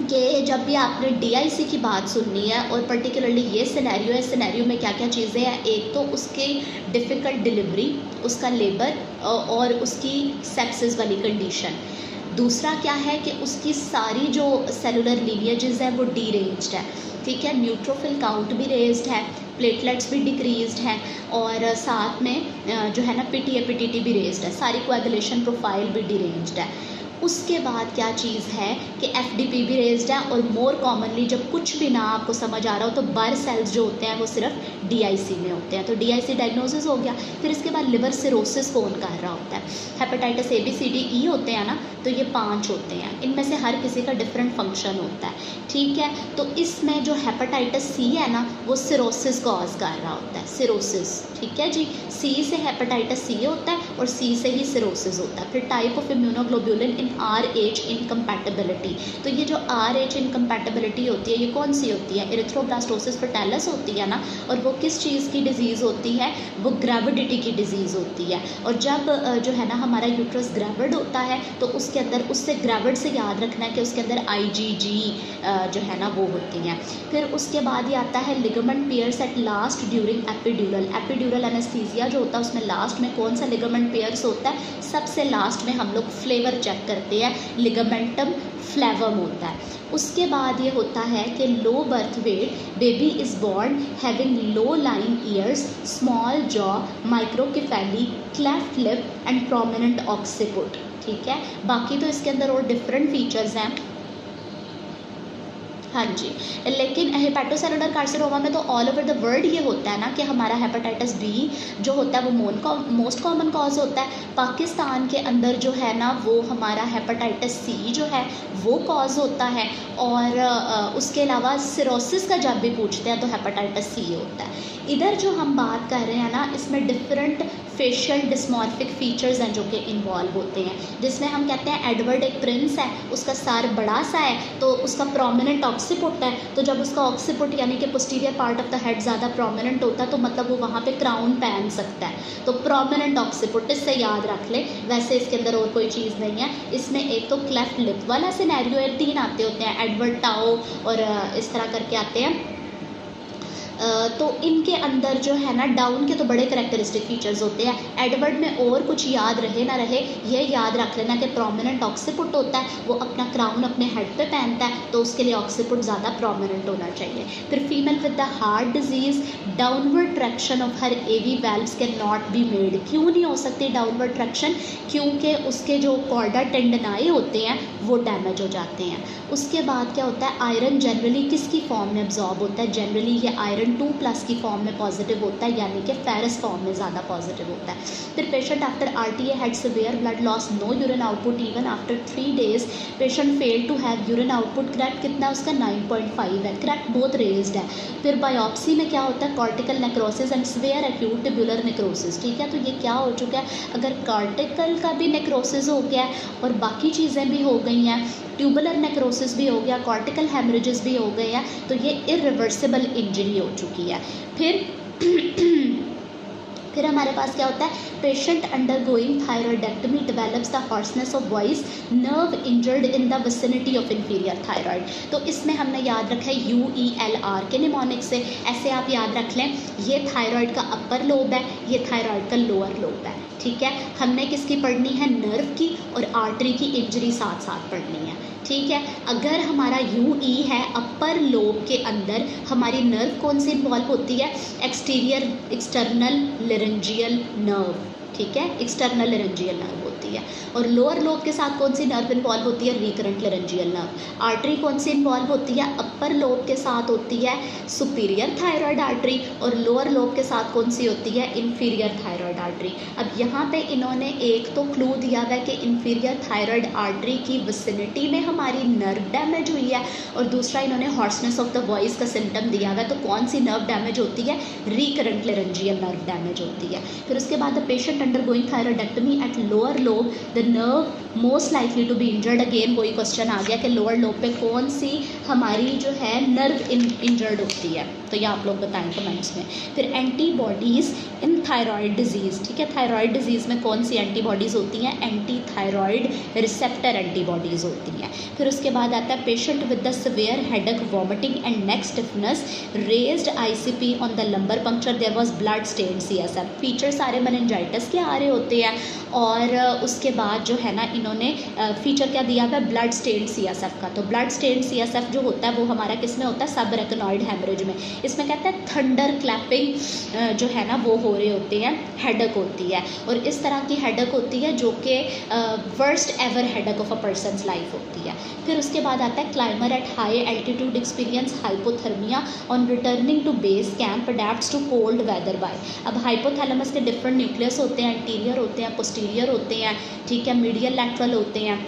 कि जब भी आपने DIC की बात सुननी है और पर्टिकुलरली ये सिनेरियो है, सिनेरियो में क्या क्या चीज़ें हैं, एक तो उसकी डिफ़िकल्ट डिलीवरी, उसका लेबर और उसकी सेप्सिस वाली कंडीशन। दूसरा क्या है कि उसकी सारी जो सेलुलर लीनिएजेस है वो डीरेंज्ड है, ठीक है। न्यूट्रोफिल काउंट भी रेज्ड है, प्लेटलेट्स भी डिक्रीज्ड हैं और साथ में जो है ना पीटीएपीटीटी भी रेज्ड है, सारी कोएगुलेशन प्रोफाइल भी डिरेंज्ड है। उसके बाद क्या चीज़ है कि एफडीपी भी रेज्ड है और मोर कॉमनली जब कुछ भी ना आपको समझ आ रहा हो तो बर सेल्स जो होते हैं वो सिर्फ डीआईसी में होते हैं, तो डीआईसी डायग्नोसिस हो गया। फिर इसके बाद लिवर सिरोसिस कौन कर रहा होता है? हेपेटाइटिस ABCDE होते हैं ना, तो ये 5 होते हैं, इनमें से हर किसी का डिफरेंट फंक्शन होता है, ठीक है। तो इसमें जो हेपेटाइटिस C है ना वो सिरोसिस कॉज कर रहा होता है, सिरोसिस, ठीक है जी। C से हेपेटाइटिस C होता है और C से ही सिरोसिस होता है। फिर type of immunoglobulin in RH incompatibility, तो ये जो RH इनकम्पैटिबिलिटी होती है ये कौन सी होती है? इरिथ्रोब्लास्टोसिस फर्टाइलिस होती है ना, और वो किस चीज़ की डिजीज़ होती है? वो ग्रेविडिटी की डिजीज़ होती है। और जब जो है ना हमारा यूट्रस ग्रेविड होता है तो उसके अंदर, उससे ग्रेविड से याद रखना है कि उसके अंदर IgG जो है ना वो होती हैं। फिर उसके बाद ये आता है ligament pairs at last during epidural. Epidural anaesthesia जो होता है उसमें लास्ट में कौन सा लिगामेंट पेयर्स होता है? सबसे लास्ट में हम लोग फ्लेवर चेक करते हैं, लिगामेंटम फ्लेवम होता है। उसके बाद ये होता है कि low birth weight, baby is born having low line ears, small jaw, microcephaly, cleft lip and prominent occiput, ठीक है। बाकी तो इसके अंदर और डिफरेंट फीचर्स हैं, हाँ जी। लेकिन हेपेटोसेलुलर कार्सिनोमा में तो ऑल ओवर द वर्ल्ड ये होता है ना कि हमारा हेपेटाइटिस B जो होता है वो मोस्ट कॉमन कॉज होता है। पाकिस्तान के अंदर जो है ना वो हमारा हेपेटाइटिस C जो है वो कॉज होता है, और उसके अलावा सिरोसिस का जब भी पूछते हैं तो हेपेटाइटिस C होता है। इधर जो हम बात कर रहे हैं ना इसमें डिफरेंट फेशियल डिस्मॉर्फिक फीचर्स हैं जो कि इन्वॉल्व होते हैं, जिसमें हम कहते हैं एडवर्ड एक प्रिंस है, उसका सर बड़ा सा है तो उसका प्रोमिनेंट ऑक्सीपुट है, तो जब उसका ऑक्सीपुट यानी कि posterior part of the head ज़्यादा प्रोमिनेंट होता है तो मतलब वो वहाँ पे क्राउन पहन सकता है, तो प्रोमिनेंट ऑक्सीपुट, इससे याद रख ले। वैसे इसके अंदर और कोई चीज़ नहीं है। इसमें एक तो क्लेफ्ट लिप वाला सिनेरियो है, 3 आते होते हैं, एडवर्ड टाओ और इस तरह करके आते हैं। तो इनके अंदर जो है ना डाउन के तो बड़े करेक्टरिस्टिक फीचर्स होते हैं। एडवर्ड में और कुछ याद रहे ना रहे, ये याद रख लेना कि प्रोमिनेंट ऑक्सीपुट होता है, वो अपना क्राउन अपने हेड पे पहनता है तो उसके लिए ऑक्सीपुट ज़्यादा प्रोमिनेंट होना चाहिए। फिर female with the heart disease, downward traction of her AV valves can not be made. क्यों नहीं हो सकती डाउनवर्ड ट्रैक्शन? क्योंकि उसके जो कॉर्डा टेंडनाई होते हैं वो डैमेज हो जाते हैं। उसके बाद क्या होता है, आयरन जनरली किसकी फॉर्म में एब्जॉर्ब होता है? जनरली ये आयरन 2+ की फॉर्म में पॉजिटिव होता है, यानी कि फेरस फॉर्म में ज़्यादा पॉजिटिव होता है। फिर patient after RTA had severe blood loss, no urine output even after 3 days, patient fail to have urine output, creat कितना उसका 9.5 है, क्रैट बहुत रेज्ड है। फिर बायोप्सी में क्या होता है, cortical necrosis and severe acute tubular necrosis, ठीक है। तो ये क्या हो चुका है, अगर कॉर्टिकल का भी नेक्रोसिस हो गया है और बाकी चीज़ें भी हो गई हैं, ट्यूबुलर नेक्रोसिस भी हो गया, कॉर्टिकल हेमरेजेस भी हो गए हैं, तो ये इरिवर्सिबल इंजरी हो चुकी है। फिर हमारे पास क्या होता है, patient undergoing thyroidectomy develops the hoarseness of voice, nerve injured in the vicinity of inferior thyroid. तो इसमें हमने याद रखा है UELR के निमोनिक से, ऐसे आप याद रख लें, ये थायराइड का अपर लोब है, ये थायराइड का लोअर लोब है, ठीक है। हमने किसकी पढ़नी है, नर्व की और आर्टरी की इंजरी साथ साथ पढ़नी है, ठीक है। अगर हमारा UE है अपर लोब के अंदर, हमारी नर्व कौन सी इन्वॉल्व होती है, एक्सटीरियर एक्सटर्नल लेरेंजियल नर्व, ठीक है, एक्सटर्नल लेरेंजियल नर्व होती है। और लोअर लोब के साथ कौन सी नर्व इन्वॉल्व होती है, रिकरेंट लेरेंजियल नर्व। आर्टरी कौन सी इन्वॉल्व होती है, अपर लोब के साथ होती है सुपीरियर थायराइड आर्टरी, और लोअर लोब के साथ कौन सी होती है, इन्फीरियर थायराइड आर्टरी। अब यहाँ पे इन्होंने एक तो क्लू दिया हुआ है कि इन्फीरियर थायराइड आर्टरी की विसिनिटी में हमारी नर्व डैमेज हुई है, और दूसरा इन्होंने हॉर्सनेस ऑफ द वॉइस का सिम्टम दिया हुआ है। तो कौन सी नर्व डैमेज होती है, रिकरेंट लेरेंजियल नर्व डैमेज होती है। फिर उसके बाद the patient undergoing thyroidectomy at lower lobe, the nerve most likely to be injured। again वही क्वेश्चन आ गया कि लोअर लोब पे कौन सी हमारी जो है नर्व इंजर्ड होती है, तो ये आप लोग बताएं कमेंट्स में। फिर एंटीबॉडीज़ इन थायराइड डिजीज़, ठीक है, थायराइड डिजीज़ में कौन सी एंटीबॉडीज़ होती हैं, एंटी थायराइड रिसेप्टर एंटीबॉडीज़ होती हैं। फिर उसके बाद आता है patient with the severe headache, vomiting and neck stiffness, raised ICP on the lumbar puncture, there was blood stain CSF. Feature सारे मेनिंजाइटिस के आ रहे होते हैं, और उसके बाद जो है ना इन्होंने फीचर क्या दिया हुआ है, ब्लड स्टेन सीएसएफ का। तो ब्लड स्टेन सीएसएफ जो होता है वो हमारा किस में होता है, सब रेटिनॉइड हेमरेज में। इसमें कहते हैं थंडर क्लैपिंग जो है ना वो हो रहे होते हैं, हेडेक होती है, और इस तरह की हेडेक होती है जो कि worst ever headache of a person's life होती है। फिर उसके बाद आता है climber at high altitude experience hypothermia on returning to base camp, adapts to cold weather by. अब हाइपोथैलेमस के डिफरेंट न्यूक्लियस होते हैं, एंटीरियर होते हैं, पोस्टीरियर होते हैं, ठीक है, मीडियल लैटरल होते हैं।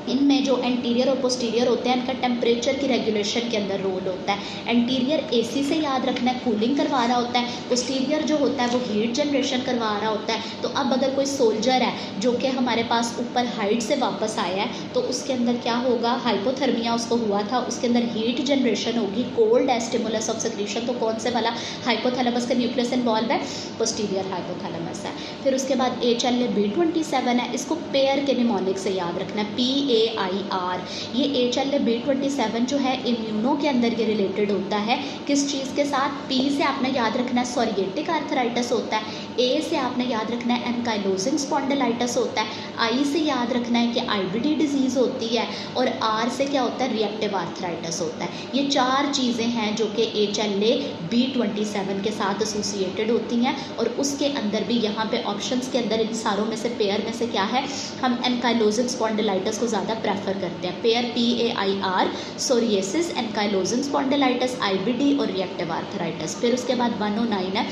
इनमें जो एंटीरियर और पोस्टीरियर होते हैं इनका टेम्परेचर की रेगुलेशन के अंदर रोल होता है। एंटीरियर एसी से याद रखना है, कूलिंग करवा रहा होता है। पोस्टीरियर जो होता है वो हीट जनरेशन करवा रहा होता है। तो अब अगर कोई सोल्जर है जो कि हमारे पास ऊपर हाइट से वापस आया है तो उसके अंदर क्या होगा, हाइपोथर्मिया उसको हुआ था, उसके अंदर हीट जनरेशन होगी, कोल्ड है, स्टिमुलस ऑफ सेक्रीशन। तो कौन से वाला, हाइपोथैलेमस का न्यूक्लियस इन्वॉल्व है, पोस्टीरियर हाइपोथैलेमस है। फिर उसके बाद HLA-B27 है, इसको पेयर के निमोनिक से याद रखना है, PAIR। ये HLA-B27 जो है इम्यूनो के अंदर ये रिलेटेड होता है, किस चीज़ के साथ, P से आपने याद रखना है सोरिएटिक आर्थराइटिस होता है, A से आपने याद रखना है एनकाइलोजिंग स्पॉन्डिलाइटिस होता है, I से याद रखना है कि IBD डिजीज़ होती है, और R से क्या होता है, रिएक्टिव आर्थराइटिस होता है। ये चार चीज़ें हैं जो कि HLA-B27 के साथ एसोसिएटेड होती हैं, और उसके अंदर भी यहाँ पे ऑप्शंस के अंदर इन सारों में से पेयर में से क्या है, हम एनकाइलोजिंग स्पॉन्डिलाइटिस को ज़्यादा प्रेफर करते हैं। Pair PAIR, psoriasis, ankylosing spondylitis, IBD और रिएक्टिव आर्थराइटिस। फिर उसके बाद 109 है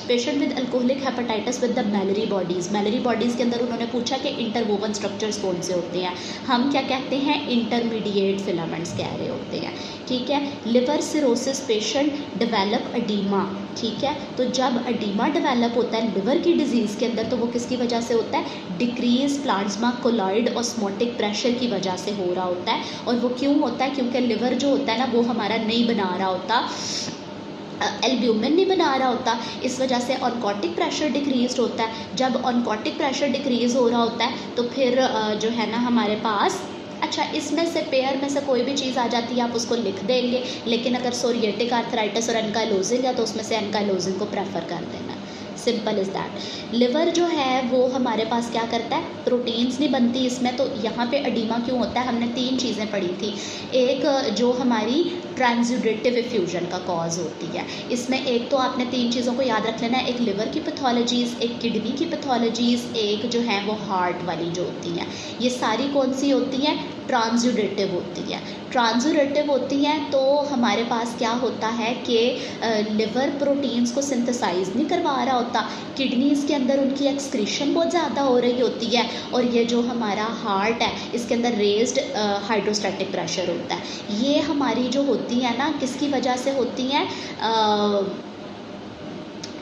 patient with alcoholic hepatitis with the Mallory bodies. Mallory bodies के अंदर उन्होंने पूछा कि इंटरवोवन स्ट्रक्चर्स कौन से होते हैं, हम क्या कहते हैं, इंटरमीडिएट फिलामेंट्स कह रहे होते हैं, ठीक है। Liver cirrhosis patient develop oedema, ठीक है। तो जब एडीमा डेवलप होता है लिवर की डिजीज़ के अंदर तो वो किसकी वजह से होता है, decrease plasma colloid osmotic pressure की वजह से हो रहा होता है। और वो क्यों होता है, क्योंकि लिवर जो होता है ना वो हमारा नहीं बना रहा होता, एल्ब्यूमिन नहीं बना रहा होता, इस वजह से ऑनकोटिक प्रेशर डिक्रीज होता है। जब ऑनकोटिक प्रेशर डिक्रीज हो रहा होता है तो फिर जो है ना हमारे पास, अच्छा इसमें से पेयर में से कोई भी चीज़ आ जाती है आप उसको लिख देंगे, लेकिन अगर सोरिएटिक आर्थराइटिस और एनकाइलोजिंग है तो उसमें से एनकाइलोजिंग को प्रेफर कर देना, सिंपल इज़ दैट। लिवर जो है वो हमारे पास क्या करता है, प्रोटीन्स नहीं बनती इसमें, तो यहाँ पे एडीमा क्यों होता है, हमने तीन चीज़ें पढ़ी थी। एक जो हमारी ट्रांसयूडेटिव इफ्यूजन का कॉज होती है, इसमें एक तो आपने तीन चीज़ों को याद रख लेना है, एक लिवर की पैथोलॉजीज़, एक किडनी की पैथोलॉजीज़, एक जो है वो हार्ट वाली जो होती हैं। ये सारी कौन सी होती हैं, ट्रांसयूडेटिव होती है। ट्रांसयूडेटिव होती हैं तो हमारे पास क्या होता है कि लिवर प्रोटीन्स को सिंथेसाइज नहीं करवा रहा होता, किडनीज़ के अंदर उनकी एक्सक्रीशन बहुत ज़्यादा हो रही होती है, और ये जो हमारा हार्ट है इसके अंदर रेज्ड हाइड्रोस्टैटिक प्रेशर होता है। ये हमारी जो होती है ना किसकी वजह से होती हैं,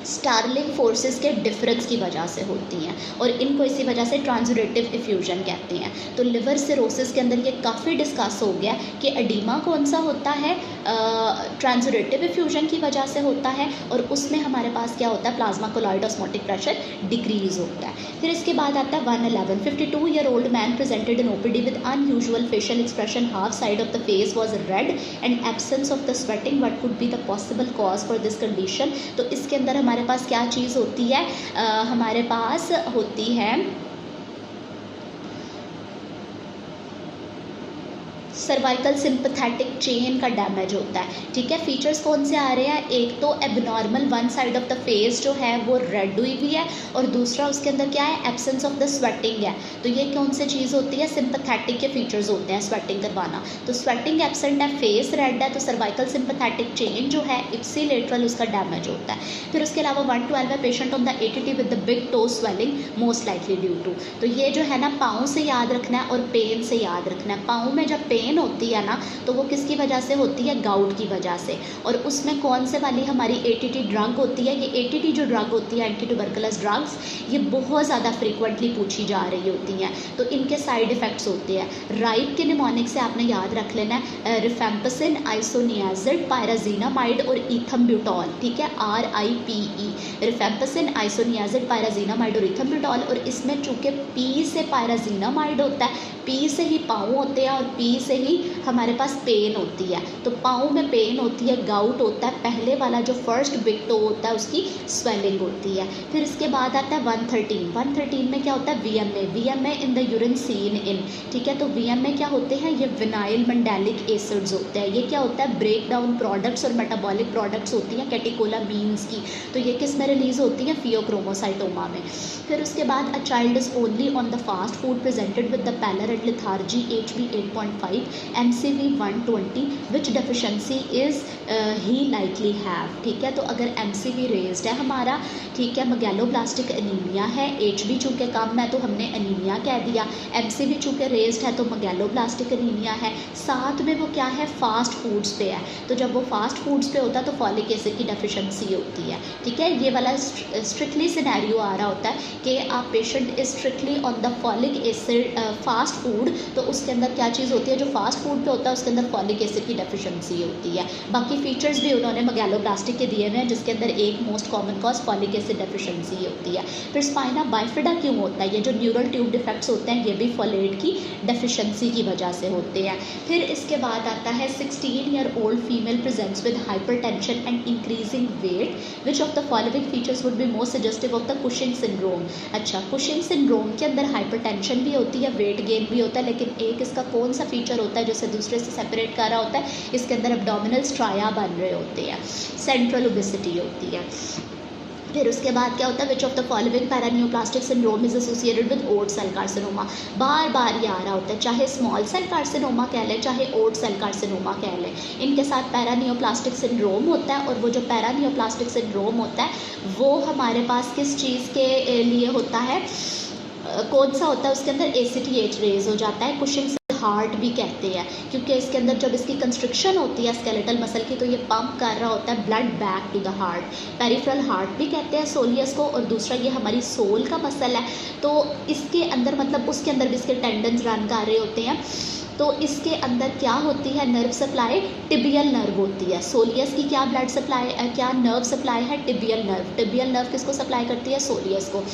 स्टार्लिंग फोर्सेस के डिफरेंस की वजह से होती हैं, और इनको इसी वजह से ट्रांसयूडेटिव इफ्यूजन कहते हैं। तो लिवर सिरोसिस के अंदर ये काफ़ी डिस्कस हो गया कि एडीमा कौन सा होता है, ट्रांसयूडेटिव इफ्यूजन की वजह से होता है, और उसमें हमारे पास क्या होता है, plasma colloid osmotic pressure decrease होता है। फिर इसके बाद आता है 111 52-year-old man presented in OPD with unusual facial expression, half side of the face was red and absence of the sweating, what could be the possible cause for this condition. तो इसके अंदर हमारे पास क्या चीज़ होती है, हमारे पास होती है सर्वाइकल सिंपथेटिक चेन का डैमेज होता है, ठीक है। फीचर्स कौन से आ रहे हैं, एक तो abnormal one side of the face जो है वो रेड हुई हुई है, और दूसरा उसके अंदर क्या है, एब्सेंस ऑफ द स्वेटिंग है। तो ये कौन सी चीज़ होती है, सिंपथेटिक के फीचर्स होते हैं स्वेटिंग करवाना। तो स्वेटिंग एब्सेंट है, फेस रेड है, तो सर्वाइकल सिंपथेटिक चेन जो है इप्सिलेटरल उसका डैमेज होता है। फिर उसके अलावा 112 है, patient on the ATT with the big toe swelling most likely due to. तो ये जो है ना पाँव से याद रखना है और पेन से याद रखना है। पाँव में जब पेन होती है ना तो वो किसकी वजह से होती है, गाउट की वजह से। और उसमें कौन से वाली हमारी एटीटी ड्रग होती है, ये एटीटी जो ड्रग होती है, एंटी ट्यूबरकुलस ड्रग्स, ये बहुत ज़्यादा फ्रीक्वेंटली पूछी जा रही होती हैं। तो इनके साइड इफ़ेक्ट्स होते हैं। राइप के निमोनिक से आपने याद रख लेना है रिफेम्पसिन, आइसोनियाजिड, पायराजीनामाइड और इथम्ब्यूटॉल, ठीक है, RIPE, रिफेम्पसिन, आइसोनियाजिड, पायराजीनामाइड और इथम्ब्यूटॉल। और इसमें चूँकि P से पायराजीनामाइड होता है, P से ही पाँव होते हैं और P से ही हमारे पास पेन होती है। तो पाँव में पेन होती है, गाउट होता है, पहले वाला जो फर्स्ट बिग टो होता है उसकी स्वेलिंग होती है। फिर इसके बाद आता है 113 में क्या होता है, VMA in the urine seen in, ठीक है। तो VMA क्या होते हैं, ये विनाइल मंडेलिक एसिड्स होते हैं। ये क्या होता है, ब्रेक डाउन प्रोडक्ट्स और मेटाबॉलिक प्रोडक्ट्स होती हैं कैटेकोलामीन्स की। तो ये किस में रिलीज होती है, फियोक्रोमोसाइटोमा में। फिर उसके बाद a child is only on the fast food presented with the pallor at lethargy HB 8.5 MCV 120 which deficiency is he likely have, ठीक है। तो अगर MCV रेज्ड है हमारा, ठीक है, मैगेलोब्लास्टिक एनीमिया है, HB चूँकि कम है तो हमने एनीमिया कह दिया, MCV चूँकि रेज्ड है तो मैगेलोब्लास्टिक एनीमिया है। साथ में वो क्या है, फास्ट फूड्स पे है। तो जब वो फास्ट फूड्स पे होता है तो फॉलिक एसिड की डेफिशिएंसी होती है, ठीक है। ये वाला स्ट्रिक्टली सिनेरियो आ रहा होता है कि आप patient is strictly on the folic acid fast food, तो उसके अंदर क्या चीज़ होती है, जो फास्ट फूड पे होता है उसके अंदर फॉलिक एसिड की डेफिशिएंसी होती है। बाकी फीचर्स भी उन्होंने मैगेलोब्लास्टिक के दिए हुए हैं, जिसके अंदर एक most common cause folic acid deficiency होती है। फिर स्पाइना बाइफिडा क्यों होता है, ये जो न्यूरल ट्यूब डिफेक्ट्स होते हैं ये भी फोलेट की डेफिशिएंसी की वजह से होते हैं। फिर इसके बाद आता है 16 year old female presents with hypertension and increasing weight, which of the following features would be most suggestive of the Cushing syndrome. अच्छा, कुशिंग सिंड्रोम के अंदर हाइपरटेंशन भी होती है, वेट गेन भी होता है, लेकिन एक इसका कौन सा फीचर होता है जो दूसरे से सेपरेट कर रहा होता है, इसके अंदर एब्डोमिनल स्ट्राया बन रहे होते हैं, सेंट्रल ओबेसिटी होती है। फिर उसके बाद क्या होता है, which of the following paraneoplastic syndrome is associated with oat cell carcinoma. बार बार ये आ रहा होता है, चाहे स्मॉल सेल कार्सिनोमा कह लें चाहे ओट सेल कार्सिनोमा कह लें, इनके साथ पैरानियोप्लास्टिक सिंड्रोम होता है। और वो जो पैरानियोप्लास्टिक सिंड्रोम होता है वो हमारे पास किस चीज़ के लिए होता है, कौन सा होता है, उसके अंदर ACTH रेज हो जाता है। कुशिंग हार्ट भी कहते हैं, क्योंकि इसके अंदर जब इसकी कंस्ट्रक्शन होती है स्केलेटल मसल की तो ये पंप कर रहा होता है blood back to the heart. Peripheral heart भी कहते हैं सोलियस को। और दूसरा ये हमारी सोल का मसल है, तो इसके अंदर मतलब उसके अंदर भी इसके टेंडन्स रन कर रहे होते हैं। तो इसके अंदर क्या होती है, नर्व सप्लाई टिबियल नर्व होती है। सोलियस की क्या ब्लड सप्लाई, क्या नर्व सप्लाई है, टिबियल नर्व। टिबियल नर्व किसको सप्लाई करती है, सोलियस को।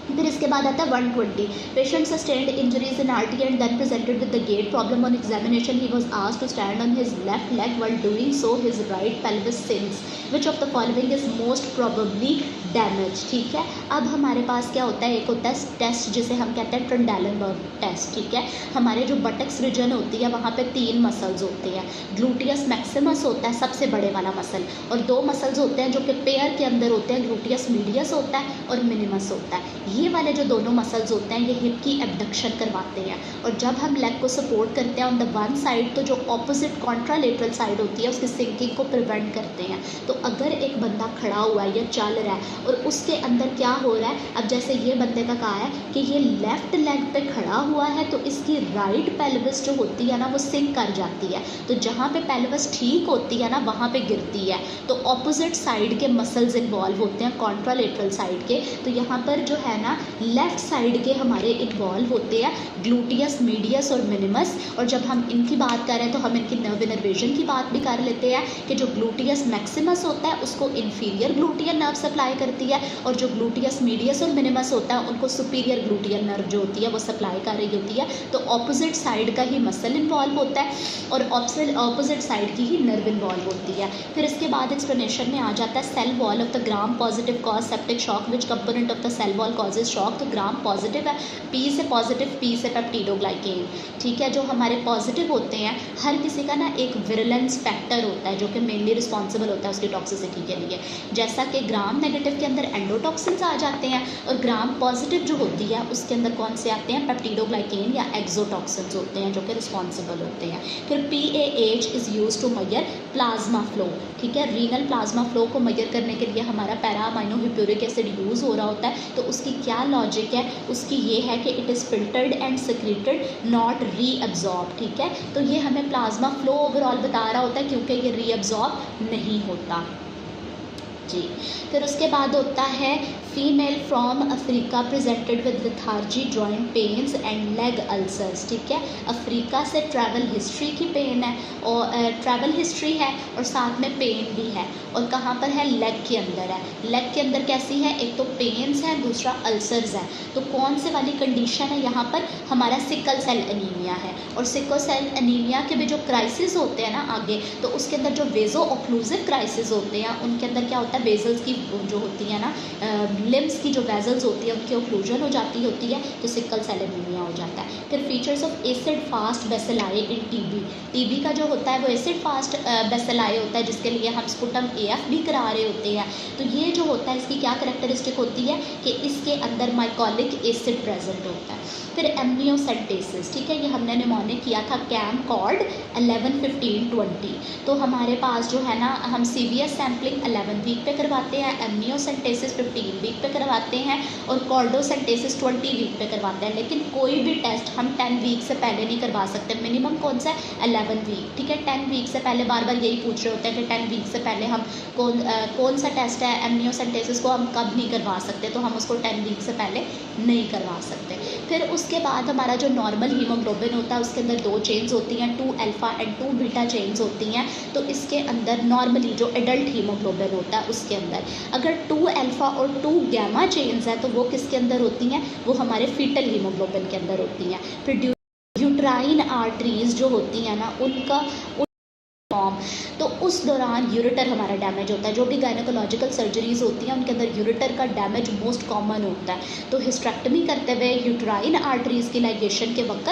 फिर इसके बाद आता है 120 patient sustained injuries in RT and then presented with the gait problem on examination. He was asked to stand on his left leg while doing so his right pelvis sinks, which of the following is most probably damage, ठीक है। अब हमारे पास क्या होता है, एक होता है टेस्ट जिसे हम कहते हैं ट्रेंडेलनबर्ग टेस्ट, ठीक है। हमारे जो बटक्स रीजन होती है वहाँ पे 3 मसल्स होते हैं। ग्लूटियस मैक्सिमस होता है सबसे बड़े वाला मसल, और 2 मसल्स होते हैं जो कि पेयर के अंदर होते हैं, ग्लूटियस मीडियस होता है और मिनिमस होता है। ये वाले जो दोनों मसल्स होते हैं ये हिप की एबडक्शन करवाते हैं। और जब हम लेग को सपोर्ट करते हैं ऑन द वन साइड, तो जो ऑपोजिट कॉन्ट्रालेटरल साइड होती है उसकी सिंकिंग को प्रिवेंट करते हैं। तो अगर एक बंदा खड़ा हुआ है या चल रहा है और उसके अंदर क्या हो रहा है, अब जैसे ये बंदे का कहा है कि ये लेफ्ट लेग पे खड़ा हुआ है तो इसकी राइट पेल्विस जो होती है ना वो सिंक कर जाती है। तो जहाँ पे पेल्विस ठीक होती है ना वहाँ पे गिरती है। तो ऑपोजिट साइड के मसल्स इन्वॉल्व होते हैं, कॉन्ट्रालेटरल साइड के। तो यहाँ पर जो है ना लेफ्ट साइड के हमारे इन्वॉल्व होते हैं ग्लूटियस मीडियस और मिनिमस। और जब हम इनकी बात कर रहे हैं तो हम इनकी नर्व इनर्वेशन की बात भी कर लेते हैं कि जो ग्लूटियस मैक्सिमस होता है उसको इन्फीरियर ग्लूटियल नर्व सप्लाई करती है, और जो ग्लूटियस मीडियस और मिनिमस होता है उनको सुपीरियर ग्लूटियल नर्व जो होती है वो सप्लाई कर रही होती है। तो ऑपोजिट साइड का ही मसल इन्वॉल्व होता है और ऑपोजिट साइड की ही नर्व इन्वॉल्व होती है। फिर इसके बाद एक्सप्लेनेशन में आ जाता है cell wall of the gram positive cause septic shock, which component of the cell wall causes shock. तो ग्राम पॉजिटिव है, पी से पॉजिटिव, पी से पेप्टिडोग्लाइकेन, ठीक है। जो हमारे पॉजिटिव होते हैं हर किसी का ना एक विरुलेंस फैक्टर होता है जो कि मेनली रिस्पॉन्सिबल होता है उसकी टॉक्सिसिटी के लिए। जैसा कि ग्राम नेगेटिव के अंदर एंडोटॉक्सिन्स आ जाते हैं और ग्राम पॉजिटिव जो होती है उसके अंदर कौन से आते हैं, पेप्टिडोग्लाइकेन या एक्सोटॉक्सिन्स होते हैं जो कि रिस्पॉन्सिबल होते हैं। फिर PAH is use to measure plasma flow, ठीक है। रीनल प्लाज्मा फ्लो को मेजर करने के लिए हमारा para amino hippuric acid use हो रहा होता है। तो उसकी क्या लॉजिक है, उसकी ये है कि it is filtered and secreted not reabsorb, ठीक है। तो ये हमें प्लाज्मा फ्लो ओवरऑल बता रहा होता है क्योंकि ये रीअब्जॉर्ब नहीं होता जी। फिर उसके बाद होता है female from Africa presented with lethargy, joint pains and leg ulcers, ठीक है। अफ्रीका से ट्रैवल हिस्ट्री की पेन है और ट्रैवल हिस्ट्री है और साथ में पेन भी है, और कहाँ पर है, लेग के अंदर है। लेग के अंदर कैसी है, एक तो पेन्स है, दूसरा अल्सर्स है। तो कौन से वाली कंडीशन है यहाँ पर, हमारा सिकल सेल एनीमिया है। और सिकल सेल एनीमिया के भी जो क्राइसिस होते हैं ना आगे, तो उसके अंदर जो वेजो ऑक्लूसिव क्राइसिस होते हैं उनके अंदर क्या होता है, वेजल्स की जो होती है ना, लिम्स की जो वेजल्स होती है उनकी ओक्लूजन हो जाती होती है, तो सिकल सेल एनीमिया हो जाता है। फिर features of acid fast bacilli in TB का जो होता है वो एसिड फास्ट बेसिलाई होता है जिसके लिए हम स्पुटम AF भी करा रहे होते हैं। तो ये जो होता है इसकी क्या करेक्टरिस्टिक होती है कि इसके अंदर माइकोलिक एसिड प्रेजेंट होता है। फिर एमनियोसेंटेसिस, ठीक है, ये हमने निमोने किया था कैम कॉर्ड 11, 15, 20। तो हमारे पास जो है ना, हम CVS सैम्पलिंग 11 वीक पे करवाते हैं, एमनियोसेंटेसिस 15 वीक पे करवाते हैं और कॉर्डोसेंटेसिस 20 वीक पे करवाते हैं। लेकिन कोई भी टेस्ट हम 10 वीक से पहले नहीं करवा सकते, मिनिमम कौन सा है, 11 वीक, ठीक है। 10 वीक से पहले बार बार यही पूछ रहे होते हैं कि 10 वीक से पहले हम कौन सा टेस्ट है एमनियोसेंटेसिस को हम कब नहीं करवा सकते, तो हम उसको 10 वीक से पहले नहीं करवा सकते। फिर उसके बाद हमारा जो नॉर्मल हीमोग्लोबिन होता है उसके अंदर 2 चेन्स होती हैं, 2 अल्फ़ा एंड 2 बीटा चेन्स होती हैं। तो इसके अंदर नॉर्मली जो एडल्ट हीमोग्लोबिन होता है उसके अंदर अगर 2 अल्फ़ा और 2 गैमा चेन्स हैं तो वो किसके अंदर होती हैं, वो हमारे फीटल हीमोग्लोबिन के अंदर होती हैं। फिर यूट्राइन आर्टरीज जो होती हैं ना उनका फॉर्म, तो उस दौरान यूरेटर हमारा डैमेज होता है। जो भी गायनेकोलॉजिकल सर्जरीज होती हैं उनके अंदर यूरेटर का डैमेज मोस्ट कॉमन होता है। तो हिस्टेक्टमी करते हुए यूट्राइन आर्टरीज की लाइगेशन के वक्त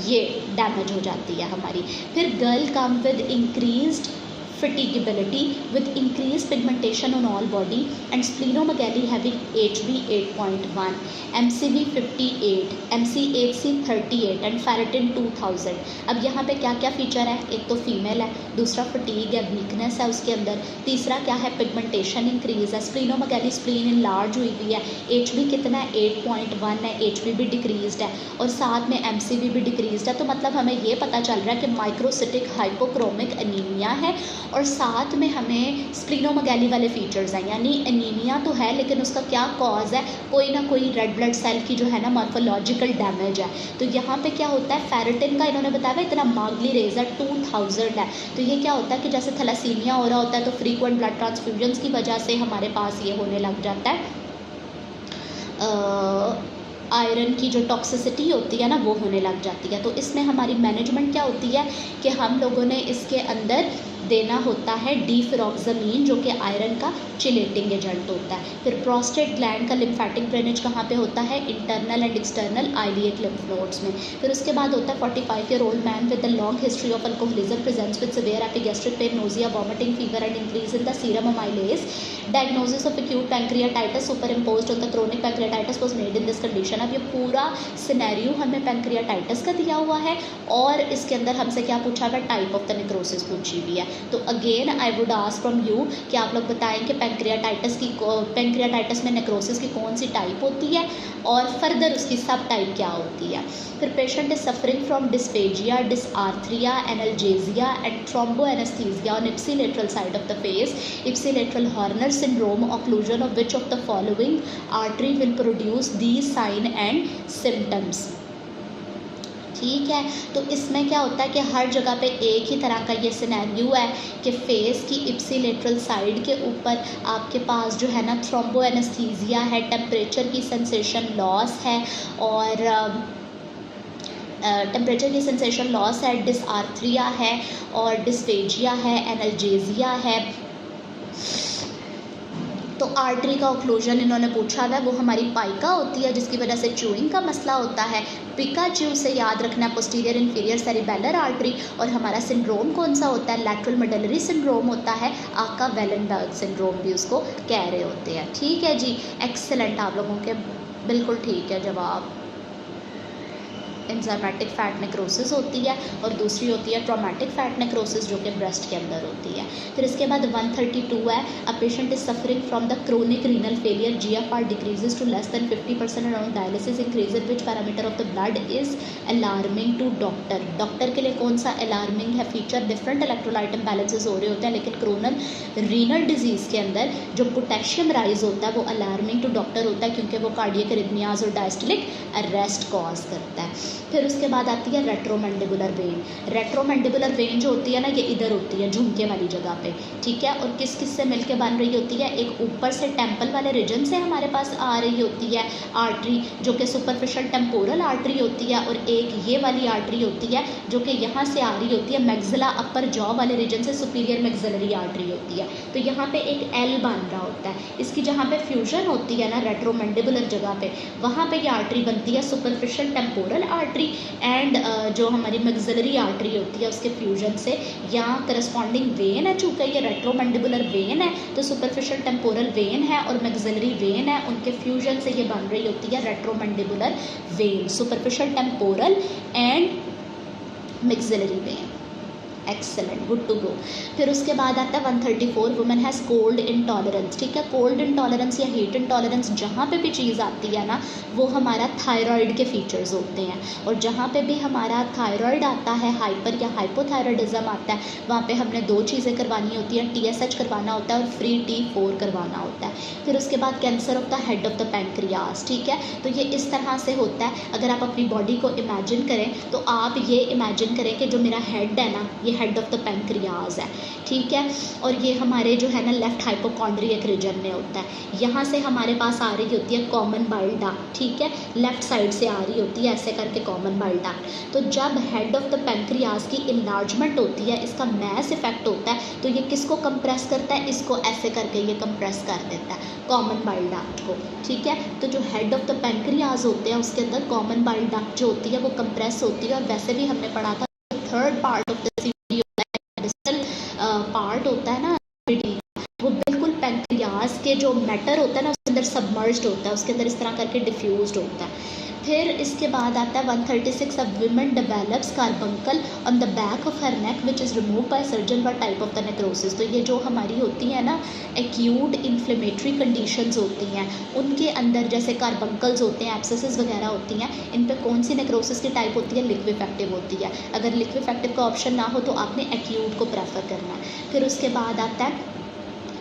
ये डैमेज हो जाती है हमारी। फिर girl come with increased fatigability with increased pigmentation on all body and splenomegaly having HB 8.1, MCV 58, MCHC 38 and ferritin 2000। अब यहाँ पे क्या क्या फीचर है, एक तो फीमेल है, दूसरा फटीग है, वीकनेस है उसके अंदर, तीसरा क्या है, पिगमेंटेशन इंक्रीज है, स्प्लीनोमेगैली स्प्लीन इनलार्ज हुई हुई है, HB कितना है 8.1 है, HB भी डिक्रीज्ड है और साथ में MCV भी डिक्रीज्ड है। तो मतलब हमें ये पता चल रहा है कि माइक्रोसिटिक हाइपोक्रोमिक एनीमिया है और साथ में हमें स्प्लीनोमेगैली वाले फीचर्स हैं, यानी एनीमिया तो है लेकिन उसका क्या कॉज है, कोई ना कोई रेड ब्लड सेल की जो है ना मॉर्फोलॉजिकल डैमेज है। तो यहाँ पे क्या होता है, फेरिटिन का इन्होंने बताया इतना मार्गली रेज है 2000 है। तो ये क्या होता है कि जैसे थैलेसीमिया हो रहा होता है तो फ्रीक्वेंट ब्लड ट्रांसफ्यूजन्स की वजह से हमारे पास ये होने लग जाता है, आयरन की जो टॉक्सिसिटी होती है ना वो होने लग जाती है। तो इसमें हमारी मैनेजमेंट क्या होती है कि हम लोगों ने इसके अंदर देना होता है डिफिरॉक्सामीन जो कि आयरन का चिलेटिंग एजेंट होता है। फिर प्रोस्टेट ग्लैंड का लिम्फेटिक ड्रेनेज कहाँ पे होता है, internal and external iliac lymph nodes में। फिर उसके बाद होता है 45 year old man with a long history of alcoholism presents with severe epigastric pain, nausea, vomiting, fever and increase in the serum amylase. Diagnosis of acute pancreatitis superimposed on the chronic pancreatitis was made in this condition. अब ये पूरा सिनेरियो हमें पैंक्रियाटाइटिस का दिया हुआ है और इसके अंदर हमसे क्या पूछा हुआ है, टाइप ऑफ द नेक्रोसिस पूछी हुई है। तो again I would ask from you कि आप लोग बताएं कि पैंक्रियाटाइटिस में नेक्रोसिस की कौन सी टाइप होती है और फर्दर उसकी सब टाइप क्या होती है। फिर patient is suffering from dysphagia, dysarthria, analgesia and thermoanaesthesia on ipsilateral side of the face, ipsilateral Horner syndrome, occlusion of which of the following artery will produce these sign and symptoms. ठीक है। तो इसमें क्या होता है कि हर जगह पे एक ही तरह का ये सिनेरियो है कि फेस की इप्सिलेटरल साइड के ऊपर आपके पास जो है ना थ्रोम्बो एनेस्थीसिया है, टेम्परेचर की सेंसेशन लॉस है और टेम्परेचर की सेंसेशन लॉस है, डिसआर्थरिया है और डिस्फेजिया है, एनाल्जेसिया है। तो आर्टरी का ओक्लूजन इन्होंने पूछा था, वो हमारी पाइका होती है जिसकी वजह से च्यूइंग का मसला होता है। पिकाच्यू से याद रखना पोस्टीरियर इन्फीरियर सेरिबेलर आर्टरी। और हमारा सिंड्रोम कौन सा होता है? लैटरल मेडलरी सिंड्रोम होता है। आका वेलेनबर्ग सिंड्रोम भी उसको कह रहे होते हैं। ठीक है जी, एक्सेलेंट, आप लोगों के बिल्कुल ठीक है जवाब। एंजाइमेटिक फैट नेक्रोसिस होती है और दूसरी होती है ट्रॉमेटिक फैट नेक्रोसिस जो कि ब्रेस्ट के अंदर होती है। फिर इसके बाद 132 है, a patient is suffering from the chronic renal failure, GFR decreases to less than 50% around dialysis increases, which parameter of the blood is alarming to doctor. Doctor के लिए कौन सा अलार्मिंग है फीचर? डिफरेंट इलेक्ट्रोलाइट इम्बैलेंसेस हो रहे होते हैं, लेकिन क्रोनल रीनल डिजीज़ के अंदर जो पोटेशियम राइज होता है वो अलार्मिंग टू डॉक्टर होता है, क्योंकि वो कार्डियक अरिथमियाज और डायस्टोलिक अरेस्ट कॉज करता है। फिर उसके बाद आती है रेट्रोमैंडिबुलर वेन। रेट्रोमैंडिबुलर वेन जो होती है ना, ये इधर होती है झुमके वाली जगह पे, ठीक है। और किस किस से मिलके बन रही होती है? एक ऊपर से टेम्पल वाले रीजन से हमारे पास आ रही होती है आर्टरी जो कि सुपरफिशियल टेम्पोरल आर्टरी होती है, और एक ये वाली आर्टरी होती है जो कि यहाँ से आ रही होती है मैक्सिला अपर जॉ वाले रीजन से, सुपीरियर मैक्सिलरी आर्टरी होती है। तो यहाँ पे एक एल बन रहा होता है, इसकी जहाँ पे फ्यूजन होती है ना रेट्रोमैंडिबुलर जगह पे, वहाँ पे ये आर्टरी बनती है सुपरफिशियल टेम्पोरल आर्टरी एंड जो हमारी मैक्सिलरी आर्टरी होती है उसके फ्यूजन से यहाँ करस्पॉन्डिंग वेन है। चूँकि ये रेट्रोमैंडिबुलर वेन है तो सुपरफिशियल टेम्पोरल वेन है और मैक्सिलरी वेन है, उनके फ्यूजन से ये बन रही होती है retromandibular vein, superficial temporal and maxillary vein. Excellent, good to go. फिर उसके बाद आता है 134, वुमेन हैज़ कोल्ड इंटॉलरेंस। ठीक है, कोल्ड इंटॉलरेंस या हीट इंटॉलरेंस जहाँ पे भी चीज़ आती है ना वो हमारा थायराइड के फीचर्स होते हैं, और जहाँ पे भी हमारा थायराइड आता है, हाइपर या हाइपोथायराइडिज्म आता है, वहाँ पे हमने दो चीज़ें करवानी होती हैं, TSH करवाना होता है और फ्री T4 करवाना होता है। फिर उसके बाद cancer of the head of the pancreas. ठीक है, तो ये इस तरह से होता है। अगर आप अपनी बॉडी को इमेजिन करें तो आप ये इमेजिन करें कि जो मेरा हेड है ना, ये हेड ऑफ द पैंक्रियाज है। ठीक है, और ये हमारे जो है ना लेफ्ट हाइपोकॉन्ड्रियक रीजन में होता है। यहाँ से हमारे पास आ रही होती है कॉमन बाइल डक्ट। ठीक है, लेफ्ट साइड से आ रही होती है ऐसे करके कॉमन बाइल डक्ट। तो जब हेड ऑफ द पैंक्रियाज की इनलार्जमेंट होती है, इसका मैस इफेक्ट होता है, तो ये किसको कंप्रेस करता है? इसको ऐसे करके ये कंप्रेस कर देता है कॉमन बाइल डक्ट को। ठीक है, तो जो हेड ऑफ द पैंक्रियाज होते हैं उसके अंदर कॉमन बाइल डक्ट जो होती है वो कंप्रेस होती है। और वैसे भी हमने पढ़ा था third part of the part होता है ना वो बिल्कुल पैंक्रियाज के जो मैटर होता है ना उसके अंदर सबमर्ज्ड होता है, उसके अंदर इस तरह करके डिफ्यूज्ड होता है। फिर इसके बाद आता है 136, अब women develops carbuncle on the back of her neck which is remove by surgeon व टाइप ऑफ द नेक्रोसिस। तो ये जो हमारी होती है ना एक्यूट इन्फ्लेमेटरी कंडीशंस होती हैं, उनके अंदर जैसे कार्बंकल्स होते हैं, एब्सेसिस वगैरह होती हैं, इन पे कौन सी नेक्रोसिस की टाइप होती है? लिक्विफेक्टिव होती है। अगर लिक्विफेक्टिव का ऑप्शन ना हो तो आपने एक्यूट को प्रेफर करना है। फिर उसके बाद आता है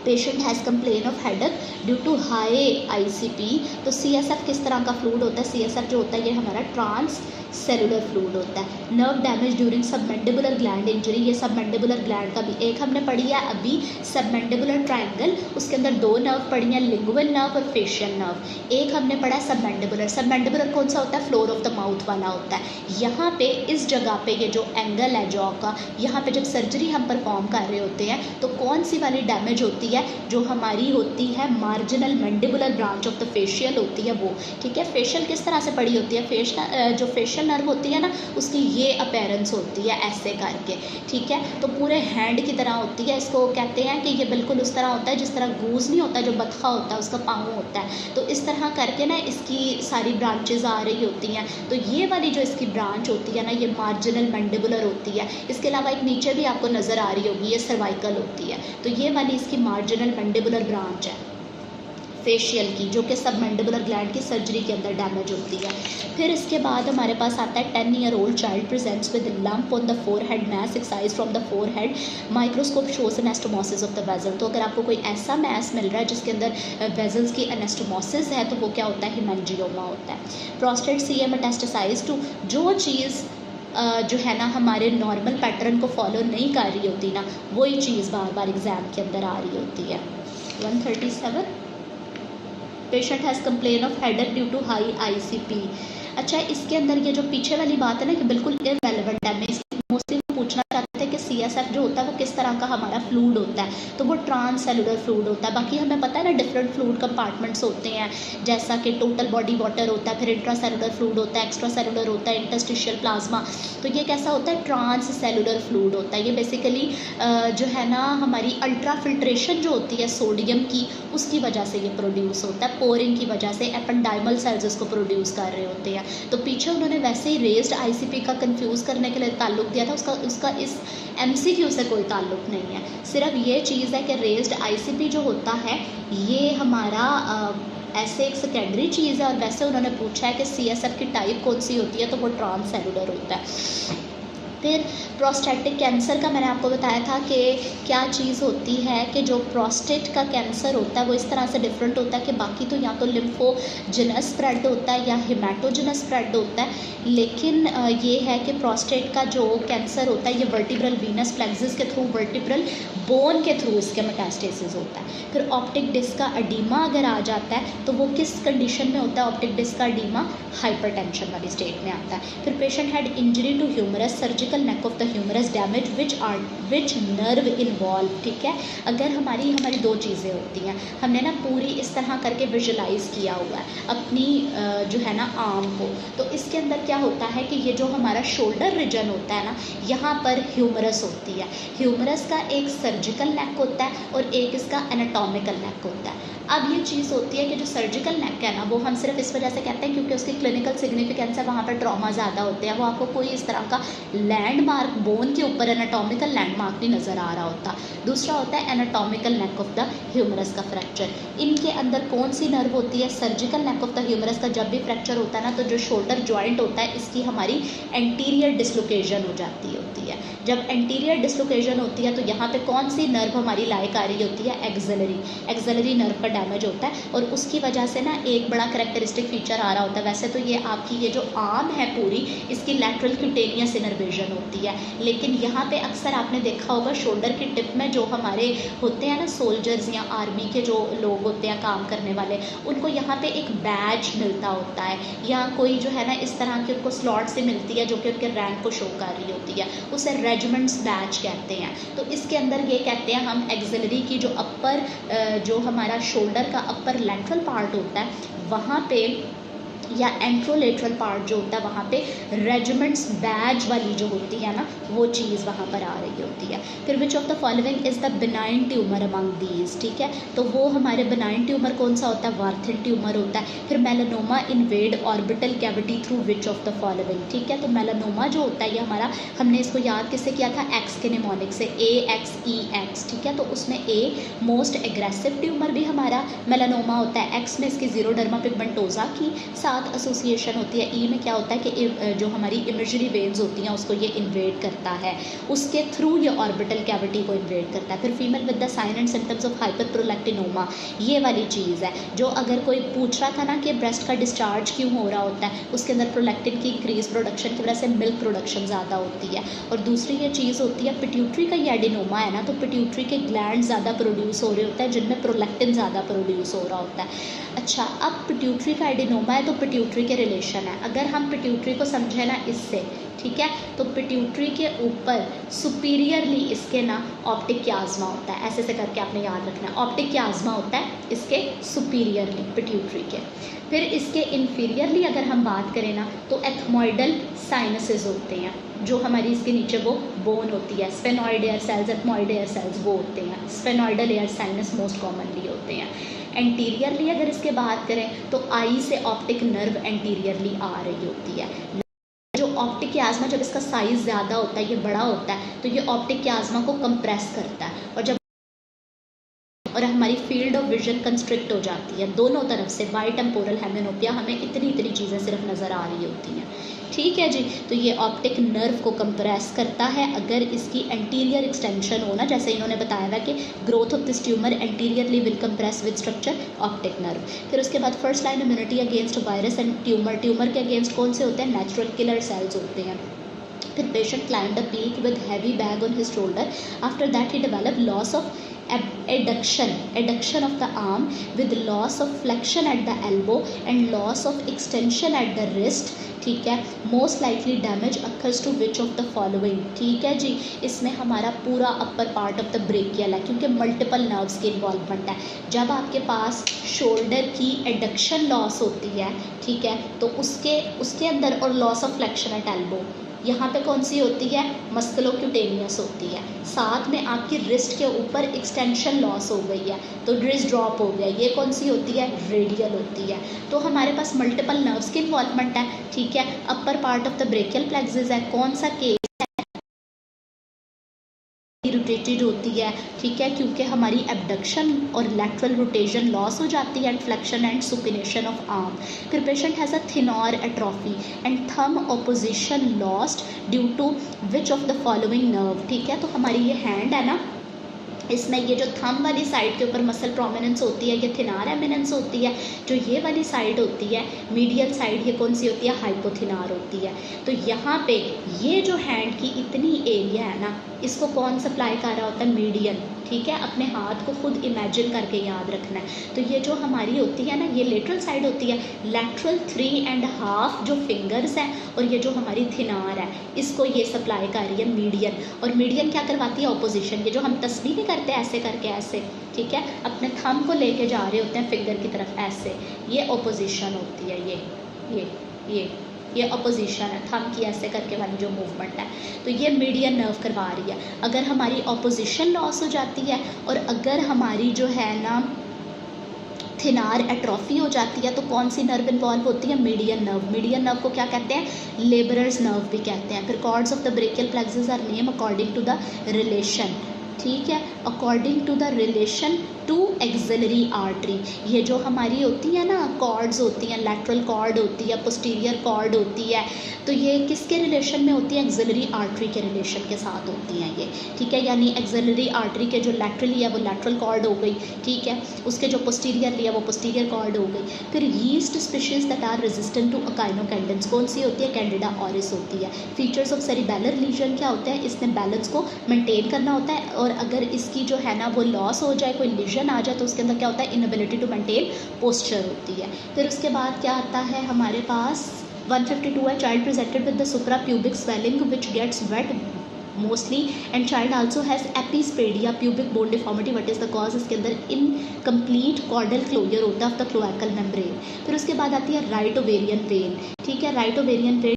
patient has complain of headache due to high ICP। तो CSF किस तरह का फ्लूइड होता है? CSF जो होता है ये हमारा ट्रांस सेलुलर फ्लूइड होता है। Nerve damage during submandibular gland injury, ये सबमेंडिबुलर ग्लैंड का भी एक हमने पढ़ी है अभी सबमेंडिबुलर ट्रायंगल, उसके अंदर दो नर्व पढ़ी हैं, लिंगुअल नर्व और फेशियल नर्व। एक हमने पढ़ा है सबमेंडिबुलर। सबमेंडिबुलर कौन सा होता है? फ्लोर ऑफ द माउथ वाला होता है। यहाँ पे इस जगह पे ये जो एंगल है जॉ का, यहाँ पे जब सर्जरी हम परफॉर्म कर रहे होते हैं तो कौन सी वाली डैमेज होती है? जो हमारी होती है marginal mandibular branch of the facial होती है वो। ठीक है, फेशियल किस तरह से पड़ी होती है? जो फेशियल नर्व होती है ना उसकी ये अपीयरेंस होती है ऐसे करके। ठीक है, तो पूरे हैंड की तरह होती है। इसको कहते हैं कि ये बिल्कुल उस तरह होता है जिस तरह गूज नहीं होता, जो बतखा होता है उसका पाँव होता है, तो इस तरह करके ना इसकी सारी ब्रांचेज आ रही होती हैं। तो ये वाली जो इसकी ब्रांच होती है ना ये मार्जिनल मैंडिबुलर होती है। इसके अलावा एक नीचे भी आपको नज़र आ रही होगी, ये सर्वाइकल होती है। तो ये वाली इसकी मार्जिनल मैंडिबुलर ब्रांच है फेशियल की, जो कि सब मैंडिबुलर ग्लैंड की सर्जरी के अंदर डैमेज होती है। फिर इसके बाद हमारे पास आता है 10 year old child presents with lump on the forehead, mass excise from the forehead, microscope shows anastomosis of the vessel. तो अगर आपको कोई ऐसा मैस मिल रहा है जिसके अंदर वेजल्स की एनास्टोमोसिस है तो वो क्या होता है? हिमेंजियोमा होता है। प्रोस्टेट CA मेटास्टेसाइज टू, जो चीज़ जो है ना हमारे नॉर्मल पैटर्न को फॉलो नहीं कर रही होती ना, वही चीज़ बार बार एग्ज़ाम के अंदर आ रही होती है। 137 patient has complain of headache due to high ICP। अच्छा, इसके अंदर ये जो पीछे वाली बात है ना कि बिल्कुल इररेलेवेंट है, मैं इसकी मोस्टली पूछना चाहते थे कि CSF जो होता है वो किस तरह का हमारा फ्लूइड होता है, तो वो ट्रांससेलुलर फ्लूइड होता है। बाकी हमें पता है ना डिफरेंट फ्लूइड कंपार्टमेंट्स होते हैं, जैसा कि टोटल बॉडी वाटर होता है, फिर इंट्रासेलुलर फ्लूइड होता है, एक्स्ट्रा सेलुलर होता है, इंटरस्टिशियल प्लाज्मा। तो ये कैसा होता है, ट्रांससेलुलर फ्लूइड होता है। ये बेसिकली जो है ना हमारी अल्ट्रा फिल्ट्रेशन जो होती है सोडियम की, उसकी वजह से ये प्रोड्यूस होता है, पोरिंग की वजह से एपेंडाइमल सेल्स इसको प्रोड्यूस कर रहे होते हैं। तो पीछे उन्होंने वैसे ही रेज्ड ICP का कंफ्यूज करने के लिए ताल्लुक दिया था, उसका इस MCQ से कोई ताल्लुक नहीं है। सिर्फ ये चीज़ है कि रेज्ड ICP जो होता है ये हमारा ऐसे एक सेकेंडरी चीज़ है, और वैसे उन्होंने पूछा है कि CSF की टाइप कौन सी होती है, तो वो ट्रांससेलुलर होता है। फिर प्रोस्टेटिक कैंसर का मैंने आपको बताया था कि क्या चीज़ होती है कि जो प्रोस्टेट का कैंसर होता है वो इस तरह से डिफरेंट होता है कि बाकी तो या तो लिम्फोजिनस स्प्रेड होता है या हिमेटोजिनस स्प्रेड होता है, लेकिन ये है कि प्रोस्टेट का जो कैंसर होता है ये वर्टिब्रल वीनस प्लेक्सिस के थ्रू, वर्टिब्रल बोन के थ्रू इसके मेटास्टेसिस होता है। फिर ऑप्टिक डिस्क का एडीमा अगर आ जाता है तो वो किस कंडीशन में होता है, ऑप्टिक डिस्क का एडीमा हाइपरटेंशन वाली स्टेट में आता है। फिर patient had injury to humerus, surgical neck of the humerus damage which nerve involve. ठीक है, अगर हमारी दो चीज़ें होती हैं, हमने ना पूरी इस तरह करके विजुलाइज किया हुआ है अपनी जो है ना आर्म को, तो इसके अंदर क्या होता है कि ये जो हमारा शोल्डर रीजन होता है ना, यहाँ पर ह्यूमरस होती है। ह्यूमरस का एक सर्जिकल नेक होता है और एक इसका एनाटॉमिकल नेक होता है। अब ये चीज़ होती है कि जो सर्जिकल नेक है ना वो हम सिर्फ इस वजह से कहते हैं क्योंकि उसकी क्लिनिकल सिग्निफिकेंस है, वहाँ पर ट्रॉमा ज़्यादा होते हैं, वो आपको कोई इस तरह का लैंडमार्क बोन के ऊपर एनाटॉमिकल लैंडमार्क नहीं नज़र आ रहा होता। दूसरा होता है anatomical neck of the humerus का फ्रैक्चर। इनके अंदर कौन सी नर्व होती है, surgical neck of the humerus का जब भी फ्रैक्चर होता है ना, तो जो शोल्डर जॉइंट होता है इसकी हमारी एंटीरियर डिसलोकेशन हो जाती होती है। जब एंटीरियर डिसलोकेशन होती है तो यहाँ पे कौन सी नर्व हमारी लाइक आ रही होती है, एक्सिलरी नर्व का डैमेज होता है, और उसकी वजह से ना एक बड़ा करेक्टरिस्टिक फीचर आ रहा होता है। वैसे तो ये आपकी ये जो आर्म है पूरी, इसकी लैटरल क्यूटेनियस इनर्वेशन होती है, लेकिन यहाँ पे अक्सर आपने देखा होगा शोल्डर की टिप में जो हमारे होते हैं ना सोल्जर्स या आर्मी के जो लोग होते हैं काम करने वाले, उनको यहाँ पे एक बैज मिलता होता है, या कोई जो है ना इस तरह की उनको स्लॉट से मिलती है जो कि उनके रैंक को शो कर रही होती है, उसे रेजिमेंट्स बैच कहते हैं। तो इसके अंदर ये कहते हैं हम एक्सिलरी की जो अपर जो हमारा शोल्डर का अपर लैटरल पार्ट होता है वहाँ पे, या एंट्रोलेटरल पार्ट जो होता है वहाँ पे रेजिमेंट्स बैज वाली जो होती है ना वो चीज़ वहाँ पर आ रही होती है। फिर which of the following is the benign tumour among these. ठीक है, तो वो हमारे बिनाइन ट्यूमर कौन सा होता है, वार्थिन ट्यूमर होता है। फिर melanoma invade orbital cavity through which of the following. ठीक है, तो मेलानोमा जो होता है ये हमारा, हमने इसको याद किससे किया था, एक्स के निमोनिक से, AXEX। ठीक है, तो उसमें A मोस्ट एग्रेसिव ट्यूमर भी हमारा मेलानोमा होता है, एक्स में इसकी जीरोडर्मा पिगमेंटोजा की साथ एसोसिएशन होती है, ई में क्या होता है कि जो हमारी इमेजरी वेन्स होती हैं उसको ये इन्वेड करता है, उसके थ्रू ये ऑर्बिटल कैविटी को इन्वेड करता है। फिर female with the sign and symptoms of hyperprolactinoma, ये वाली चीज़ है जो अगर कोई पूछ रहा था ना कि ब्रेस्ट का डिस्चार्ज क्यों हो रहा होता है, उसके अंदर प्रोलैक्टिन की इंक्रीज प्रोडक्शन की वजह से मिल्क प्रोडक्शन ज़्यादा होती है। और दूसरी ये चीज़ होती है पिट्यूटरी का ये एडिनोमा है ना, तो पिट्यूटरी के ग्लैंड ज़्यादा प्रोड्यूस हो रहे होते हैं जिनमें प्रोलैक्टिन ज़्यादा प्रोड्यूस हो रहा होता है। अच्छा, अब पिट्यूटरी का एडिनोमा है तो पिट्यूटरी के रिलेशन है, अगर हम पिट्यूटरी को समझे ना इससे, ठीक है, तो पिट्यूटरी के ऊपर सुपीरियरली इसके ना ऑप्टिक क्याज्मा होता है, ऐसे से करके आपने याद रखना है, ऑप्टिक क्याज्मा होता है इसके सुपीरियरली पिट्यूटरी के। फिर इसके इन्फीरियरली अगर हम बात करें ना तो एथमोइडल साइनसेस होते हैं, जो हमारी इसके नीचे वो बोन होती है, sphenoid air cells, ethmoid air cells वो होते हैं, sphenoidal air sinus most commonly होते हैं। एंटीरियरली अगर इसके बात करें तो आई से ऑप्टिक नर्व एंटीरियरली आ रही होती है। जो ऑप्टिक क्याज्मा जब इसका साइज़ ज़्यादा होता है, ये बड़ा होता है, तो ये ऑप्टिक क्याज्मा को कंप्रेस करता है और हमारी फील्ड ऑफ विजन कंस्ट्रिक्ट हो जाती है दोनों तरफ से, बाई टेम्पोरल हेमिनोपिया, हमें इतनी चीज़ें सिर्फ नज़र आ रही होती हैं। ठीक है जी, तो ये ऑप्टिक नर्व को कंप्रेस करता है अगर इसकी एंटीरियर एक्सटेंशन हो ना, जैसे इन्होंने बताया हुआ कि growth of this tumour anteriorly will compress with structure optic nerve. फिर उसके बाद first line immunity against virus and tumour के अगेंस्ट कौन से होते हैं, नेचुरल किलर सेल्स होते हैं। फिर patient climbed a peak with heavy bag on his shoulder, after that he develop loss of adduction of the arm with loss of flexion at the elbow and loss of extension at the wrist, ठीक है। Most likely damage occurs to which of the following, ठीक है जी। इसमें हमारा पूरा upper part of the brachial है क्योंकि मल्टीपल नर्व्स की इन्वॉल्वमेंट है। जब आपके पास शोल्डर की एडक्शन लॉस होती है, ठीक है, तो उसके अंदर और loss of flexion at elbow, यहाँ पे कौन सी होती है, मस्कुलोक्यूटेनियस होती है। साथ में आपकी रिस्ट के ऊपर एक्सटेंशन लॉस हो गई है तो रिस्ट ड्रॉप हो गया, ये कौन सी होती है, रेडियल होती है। तो हमारे पास मल्टीपल नर्व्स की इन्वॉल्वमेंट है, ठीक है। अपर part of the brachial plexus है, कौन सा केस रोटेटेड होती है, ठीक है, क्योंकि हमारी एबडक्शन और लैटरल रोटेशन लॉस हो जाती है and flexion and supination of arm. फिर patient has a thenar atrophy and thumb opposition lost due to which of the following nerve, ठीक है। तो हमारी ये हैंड है ना, इसमें ये जो थंब वाली साइड के ऊपर मसल प्रोमिनेंस होती है, ये थिनार एमिनेंस होती है। जो ये वाली साइड होती है मीडियल साइड, ये कौन सी होती है, हाइपोथिनार होती है। तो यहाँ पे ये जो हैंड की इतनी एरिया है ना, इसको कौन सप्लाई कर रहा होता है, मीडियन, ठीक है। अपने हाथ को खुद इमेजिन करके याद रखना है। तो ये जो हमारी होती है ना, ये लेटरल साइड होती है। लैटरल 3.5 जो फिंगर्स हैं और ये जो हमारी थिनार है, इसको ये सप्लाई कर रही है मीडियन। और मीडियन क्या करवाती है, ऑपोजिशन। ये जो हम तस्वीर नहीं करते ऐसे करके ऐसे, ठीक है, अपने थंब को लेके जा रहे होते हैं फिंगर की तरफ ऐसे, ये ऑपोजिशन होती है। ये अपोजिशन है, थंब की ऐसे करके वाली जो मूवमेंट है, तो ये मीडियन नर्व करवा रही है। अगर हमारी अपोजिशन लॉस हो जाती है और अगर हमारी जो है ना थिनार एट्रोफी हो जाती है, तो कौन सी नर्व इन्वॉल्व होती है, मीडियन नर्व। मीडियन नर्व को क्या कहते हैं, लेबरर्स नर्व भी कहते हैं। फिर cords of the brachial plexus are name according to the relation, ठीक है, according to the relation to axillary artery. ये जो हमारी होती है ना कॉर्ड्स होती हैं, लैटरल कॉर्ड होती है, पोस्टीरियर कॉर्ड होती है, तो ये किसके रिलेशन में होती है, एक्सिलरी आर्टरी के रिलेशन के साथ होती हैं ये, ठीक है। यानी एक्सिलरी आर्टरी के जो लैटरली है वो लैटरल कॉर्ड हो गई, ठीक है, उसके जो पोस्टीरियरली है वो पोस्टीरियर कॉर्ड हो गई। फिर yeast species that are resistant to echinocandins, कौन सी होती है, कैंडिडा ऑरिस होती है। फीचर्स ऑफ सेरिबेलर लीजन क्या होता है, इसने बैलेंस को मेंटेन करना होता है, और अगर इसकी जो है ना वो लॉस हो जाए, कोई लीजन आ जाए, तो उसके अंदर क्या होता है, इनएबिलिटी टू मेंटेन पोस्चर होती है। फिर उसके बाद क्या आता है हमारे पास 152 है, child presented with the supra pubic swelling which gets wet mostly and child also has epispadias pubic bone deformity, what is the cause, इसके अंदर इनकम्प्लीट कॉर्डल क्लोजर होता है ऑफ द क्लोएकल मेम्ब्रेन। फिर उसके बाद आती है राइट ओवेरियन वेन, ठीक है। राइट ओवेरियन वेन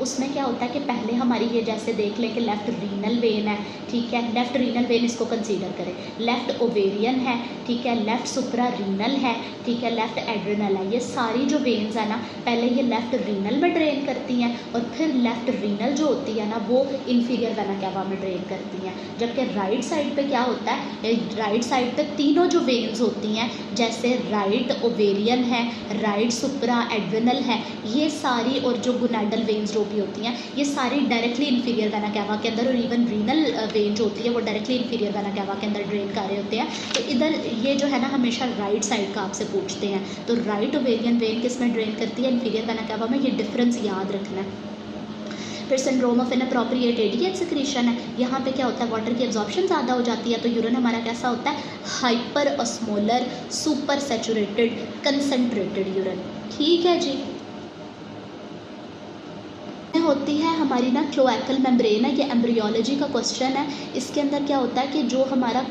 उसमें क्या होता है कि पहले हमारी ये जैसे देख लें कि लेफ़्ट रीनल वेन है, ठीक है, लेफ़्ट रीनल वेन इसको कंसीडर करें, लेफ़्ट ओवेरियन है, ठीक है, लेफ़्ट सुप्रा रीनल है, ठीक है, लेफ़्ट एड्रिनल है। ये सारी जो वेन्स है ना पहले ये लेफ़्ट रीनल में ड्रेन करती हैं और फिर लेफ़्ट रीनल जो होती है ना वो इन्फीरियर वेना कैवा में ड्रेन करती हैं। जबकि राइट साइड पे क्या होता है, राइट साइड पे तीनों जो वेन्स होती हैं जैसे राइट ओवेरियन है, राइट सुप्रा एड्रिनल है, ये सारी और जो गोनाडल वेन्स जो भी होती हैं ये सारी डायरेक्टली इन्फीरियर वेना कैवा के अंदर, और इवन रीनल वेन जो होती है वो डायरेक्टली इन्फीरियर वेना कैवा के अंदर ड्रेन कर रहे होते हैं। तो इधर ये जो है ना हमेशा राइट साइड का आपसे पूछते हैं, तो राइट ओवेरियन वेन किस में ड्रेन करती है, इन्फीरियर वेना कैवा में। ये डिफरेंस याद रखना है। फिर syndrome of inappropriate radiate secretion है, यहाँ पे क्या होता है, वाटर की एब्जॉर्प्शन ज़्यादा हो जाती है, तो यूरिन हमारा कैसा होता है, hyper osmolar super saturated concentrated urine, ठीक है जी। होती है हमारी ना क्लोएकल मेम्ब्रेन है, ये एम्ब्रियोलॉजी का क्वेश्चन है। इसके अंदर क्या होता है कि जो हमारा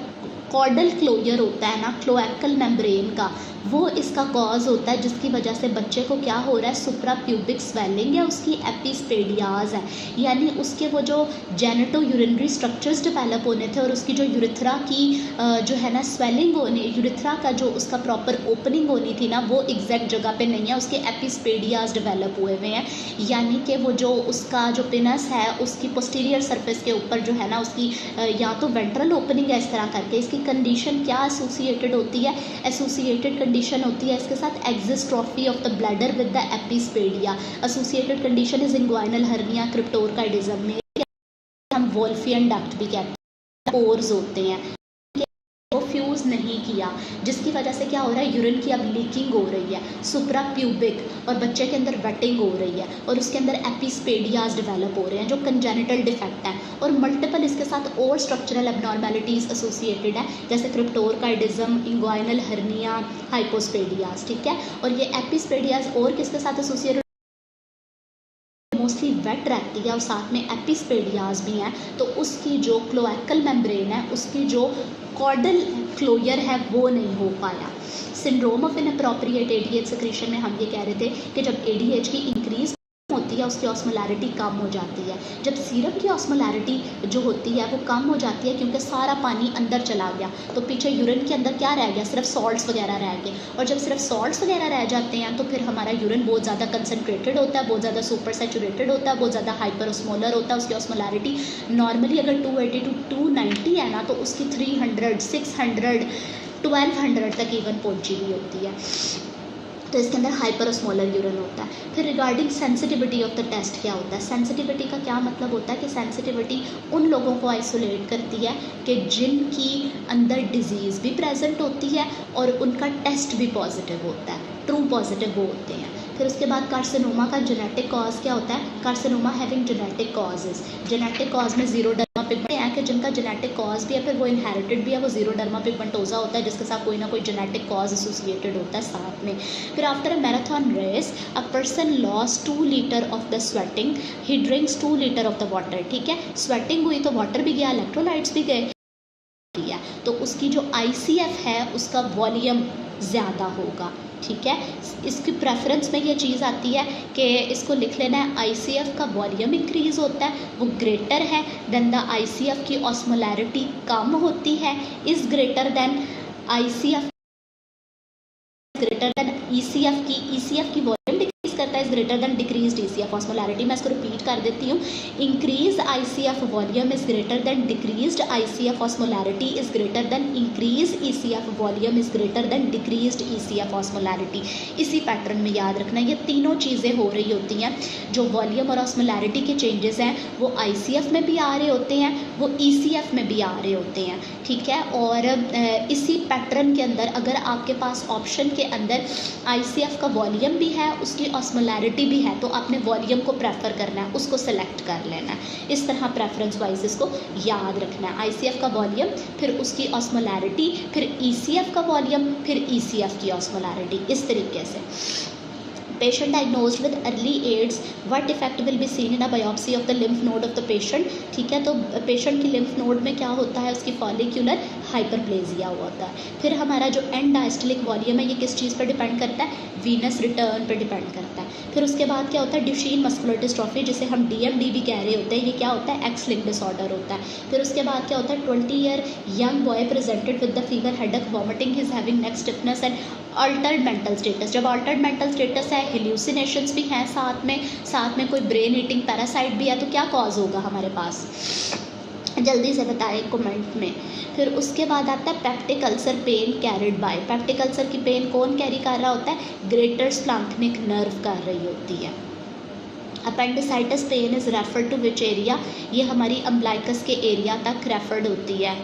कॉर्डल क्लोजर होता है ना क्लोएकल मेम्ब्रेन का, वो इसका कॉज होता है जिसकी वजह से बच्चे को क्या हो रहा है, सुप्रा प्यूबिक स्वेलिंग या उसकी एपिस्पेडियाज है, यानी उसके वो जो जेनेटो यूरिनरी स्ट्रक्चर्स डेवलप होने थे और उसकी जो यूरिथ्रा की जो है ना स्वेलिंग होनी, यूरिथ्रा का जो उसका प्रॉपर ओपनिंग होनी थी ना वो एग्जैक्ट जगह पे नहीं है, उसके एपिस्पेडियाज डेवलप हुए हुए हैं, यानी कि वो जो उसका जो पिनस है उसकी पोस्टीरियर सरफेस के ऊपर जो है ना उसकी या तो वेंट्रल ओपनिंग है इस तरह करके। इसकी कंडीशन क्या एसोसिएटेड होती है, एसोसिएटेड कंडीशन होती है इसके साथ exstrophy of the bladder with the epispadias. Associated condition is inguinal hernia, cryptorchidism में हम वोल्फियन डक्ट भी कहते हैं, पोर्स होते हैं, वो फ्यूज यूज़ नहीं किया, जिसकी वजह से क्या हो रहा है, यूरिन की अब लीकिंग हो रही है, सुप्रा प्यूबिक, और बच्चे के अंदर वेटिंग हो रही है, और उसके अंदर एपिस्पेडियाज डेवलप हो रहे हैं जो कंजेनिटल डिफेक्ट हैं, और मल्टीपल इसके साथ और स्ट्रक्चरल एबनॉर्मेलिटीज़ एसोसिएटेड है, जैसे क्रिप्टोरकाइडिज्म, इंग्वाइनल हर्निया, हाइपोस्पेडियाज। ठीक है, और ये एपिस्पेडियाज और किसके साथ एसोसिएटेड, मोस्टली वेट रहती है और साथ में एपिस्पेडियाज भी हैं, तो उसकी जो क्लोएकल मेम्ब्रेन है, उसकी जो कॉर्डल क्लोयर है वो नहीं हो पाया। Syndrome of inappropriate ADH secretion में हम ये कह रहे थे कि जब एडीएच की इंक्रीज होती है उसकी ऑस्मोलैरिटी कम हो जाती है। जब सीरम की ऑस्मोलैरिटी जो होती है वो कम हो जाती है क्योंकि सारा पानी अंदर चला गया, तो पीछे यूरिन के अंदर क्या रह गया, सिर्फ सॉल्ट्स वगैरह रह गए, और जब सिर्फ सॉल्ट्स वगैरह रह जाते हैं तो फिर हमारा यूरिन बहुत ज़्यादा कंसनट्रेटेड होता है, बहुत ज़्यादा सुपर सैचुरेटेड होता है, बहुत ज़्यादा हाइपर ऑस्मोलर होता है। उसकी ऑस्मोलैरिटी नॉर्मली अगर 280 to 290 है ना, तो उसकी 300, 600, 1200 तक इवन पहुंची हुई होती है, तो इसके अंदर हाइपर ऑस्मोलर यूरिन होता है। फिर regarding sensitivity of the test क्या होता है, सेंसिटिविटी का क्या मतलब होता है कि सेंसिटिविटी उन लोगों को आइसोलेट करती है कि जिनकी अंदर डिजीज़ भी प्रेजेंट होती है और उनका टेस्ट भी पॉजिटिव होता है, ट्रू पॉजिटिव वो होते हैं। फिर उसके बाद कार्सिनोमा का जेनेटिक कॉज क्या होता है, carcinoma having genetic causes, genetic cause में जीरोडर्मा पिगमेंट है कि जिनका जेनेटिक कॉज भी है, फिर वो इनहेरिटेड भी है, वो जीरोडर्मा पिगमेंटोजा होता है जिसके साथ कोई ना कोई जेनेटिक कॉज एसोसिएटेड होता है साथ में। फिर after a marathon race a person loss 2 litre of the sweating, he drinks 2 litre of the water. ठीक है, स्वेटिंग हुई तो वाटर भी गया, इलेक्ट्रोलाइट्स भी गए, तो उसकी जो ICF है उसका वॉल्यूम ज़्यादा होगा। ठीक है, इसकी प्रेफरेंस में ये चीज़ आती है कि इसको लिख लेना है, ICF का वॉल्यूम इंक्रीज़ होता है, वो ग्रेटर है देन द ICF की ऑस्मोलैरिटी कम होती है, is greater than ICF greater than ECF की वॉल्यूम डिक्रीज करता है, is greater than decreased ECF osmolarity. मैं इसको रिपीट कर देती हूँ, increase ICF volume is greater than decreased ICF osmolarity is greater than increase ECF volume is greater than decreased ECF osmolarity. इसी पैटर्न में याद रखना, ये तीनों चीज़ें हो रही होती हैं, जो वॉल्यूम और ऑस्मोलैरिटी के चेंजेस हैं वो ICF में भी आ रहे होते हैं, वो ECF में भी आ रहे होते हैं। ठीक है, और इसी पैटर्न के अंदर अगर आपके पास ऑप्शन के अंदर ICF का वॉल्यूम भी है, उसकी ऑस्मोलैरिटी भी है, तो आपने वॉल्यूम को प्रेफर करना है, उसको सेलेक्ट कर लेना है। इस तरह प्रेफरेंस वाइज इसको याद रखना है, ICF का वॉल्यूम, फिर उसकी ऑस्मोलैरिटी, फिर ECF का वॉल्यूम, फिर ECF की ऑस्मोलैरिटी, इस तरीके से। Patient diagnosed with early AIDS, what effect will be seen in a biopsy of the lymph node of the patient। ठीक है, तो पेशेंट की lymph node में क्या होता है, उसकी फॉलिक्यूलर हाइपरप्लेजिया होता है। फिर हमारा जो एंड डायस्टोलिक वॉल्यूम है ये किस चीज़ पर डिपेंड करता है, वीनस रिटर्न पर डिपेंड करता है। फिर उसके बाद क्या होता है, ड्यूशेन मस्कुलर डिस्ट्रॉफी, जिसे हम DMD भी कह रहे होते हैं, ये क्या होता है, एक्स लिंक्ड डिसऑर्डर होता है। फिर उसके बाद क्या होता है, 20-year young boy presented with the fever, headache, vomiting, is having neck stiffness and Altered mental status. जब अल्टर्ड मेंटल स्टेटस है, हेल्यूसिनेशंस भी हैं साथ में कोई ब्रेन ईटिंग पैरासाइट भी है, तो क्या कॉज होगा हमारे पास, जल्दी से बताएं कमेंट में। फिर उसके बाद आता है peptic ulcer pain carried by, peptic ulcer की पेन कौन कैरी कर रहा होता है, ग्रेटर स्प्लैंक्निक नर्व कर रही होती है। Appendicitis pain is referred to which area, ये हमारी अम्बलाइकस के एरिया तक रेफर्ड होती है।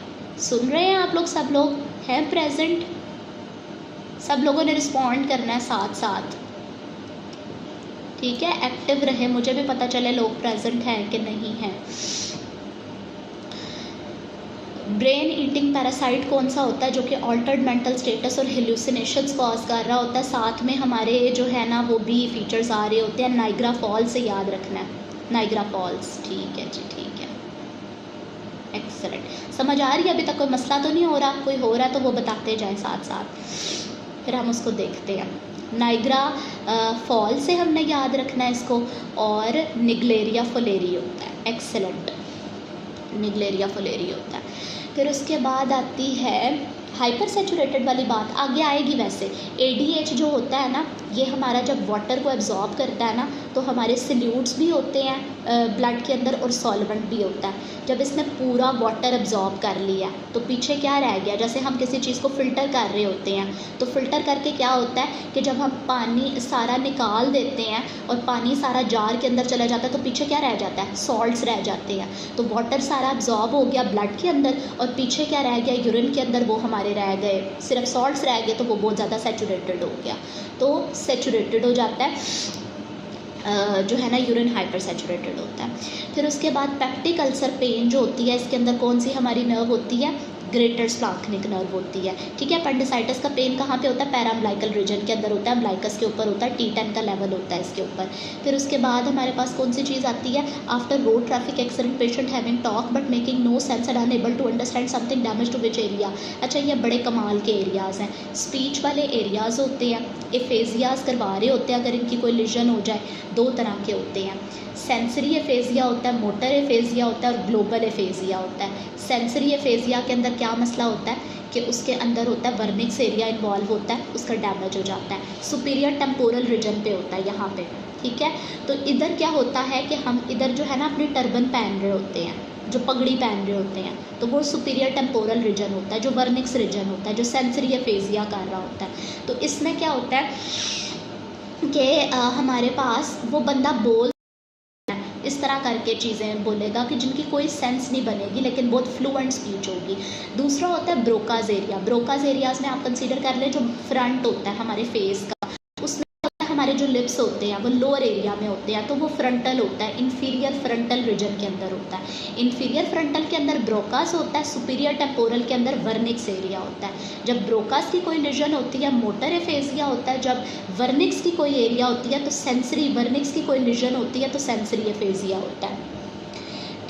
सुन रहे हैं आप लोग, सब लोग हैं प्रेजेंट, सब लोगों ने रिस्पॉन्ड करना है साथ साथ। ठीक है, एक्टिव रहे, मुझे भी पता चले लोग प्रेजेंट हैं कि नहीं हैं। ब्रेन ईटिंग पैरासाइट कौन सा होता है, जो कि ऑल्टर्ड मेंटल स्टेटस और हेल्यूसिनेशंस कॉज कर रहा होता है, साथ में हमारे जो है ना वो भी फीचर्स आ रहे होते हैं। नाइग्रा फॉल्स से याद रखना है, नाइग्रा फॉल्स। ठीक है जी, ठीक है, एक्सेलेंट। समझ आ रही है, अभी तक कोई मसला तो नहीं हो रहा, कोई हो रहा है तो वो बताते जाएं साथ साथ, फिर हम उसको देखते हैं। नाइग्रा फॉल से हमने याद रखना है इसको, और निग्लेरिया फोलेरी होता है, एक्सेलेंट, निग्लेरिया फोलेरी होता है। फिर उसके बाद आती है हाइपर सैचुरेटेड वाली बात, आगे आएगी। वैसे ADH जो होता है ना, ये हमारा जब वाटर को एब्जॉर्ब करता है ना, तो हमारे सल्यूट्स भी होते हैं ब्लड के अंदर और सॉल्वेंट भी होता है। जब इसने पूरा वाटर एब्जॉर्ब कर लिया तो पीछे क्या रह गया, जैसे हम किसी चीज़ को फ़िल्टर कर रहे होते हैं, तो फ़िल्टर करके क्या होता है कि जब हम पानी सारा निकाल देते हैं और पानी सारा जार के अंदर चला जाता है, तो पीछे क्या रह जाता है, सॉल्ट्स रह जाते हैं। तो वाटर सारा एब्जॉर्ब हो गया ब्लड के अंदर, और पीछे क्या रह गया, यूरिन के अंदर, वो हमारी हमारे रह गए, सिर्फ सॉल्ट्स रह गए, तो वो बहुत ज़्यादा सैचुरेटेड हो गया, तो सैचुरेटेड हो जाता है, जो है ना यूरिन हाइपर सैचुरेटेड होता है। फिर उसके बाद पेप्टिक अल्सर पेन जो होती है, इसके अंदर कौन सी हमारी नर्व होती है, ग्रेटर स्प्लांक्निक नर्व होती है, ठीक है। अपेंडिसाइटिस का पेन कहाँ पे होता है, पैराम्बलाइकल रीजन के अंदर होता है, अम्बलाइकस के ऊपर होता है, T10 का लेवल होता है इसके ऊपर। फिर उसके बाद हमारे पास कौन सी चीज़ आती है, after road traffic accident patient having talk but making no sense and unable to understand something damage to which area. अच्छा, ये बड़े कमाल के एरियाज़ हैं, स्पीच वाले एरियाज़ होते हैं, एफेजियाज करवा रहे होते हैं अगर इनकी कोई लिजन हो जाए, दो तरह के होते हैं, सेंसरी एफेजिया होता है, मोटर एफेजिया होता है और ग्लोबल एफेजिया होता है। सेंसरी एफेजिया के अंदर क्या मसला होता है कि उसके अंदर होता है वर्निक्स एरिया इन्वॉल्व होता है, उसका डैमेज हो जाता है, सुपीरियर टेम्पोरल रीजन पे होता है यहाँ पे, ठीक है। तो इधर क्या होता है कि हम इधर जो है ना अपनी टर्बन पहन रहे होते हैं, जो पगड़ी पहन रहे होते हैं, तो वो सुपीरियर टेम्पोरल रीजन होता है, जो वर्निक्स रीजन होता है, जो सेंसरी एफेजिया कर रहा होता है। तो इसमें क्या होता है कि हमारे पास वो बंदा बोल इस तरह करके चीज़ें बोलेगा कि जिनकी कोई सेंस नहीं बनेगी लेकिन बहुत फ्लुएंट स्पीच होगी। दूसरा होता है ब्रोकाज एरिया। ब्रोकाज एरियाज़ में आप कंसीडर कर लें जो फ्रंट होता है हमारे फेस का, उसमें हमारे जो लिप्स होते हैं वो लोअर एरिया में होते हैं, तो वो फ्रंटल होता है, इन्फीरियर फ्रंटल रीजन के अंदर होता है। इन्फीरियर फ्रंटल के अंदर ब्रोकास होता है, सुपीरियर टेम्पोरल के अंदर वर्निक्स एरिया होता है। जब ब्रोकास की कोई लीजन होती है मोटर एफेजिया होता है, जब वर्निक्स की कोई एरिया होती है तो सेंसरी, वर्निक्स की कोई लीजन होती है तो सेंसरी एफेजिया होता है,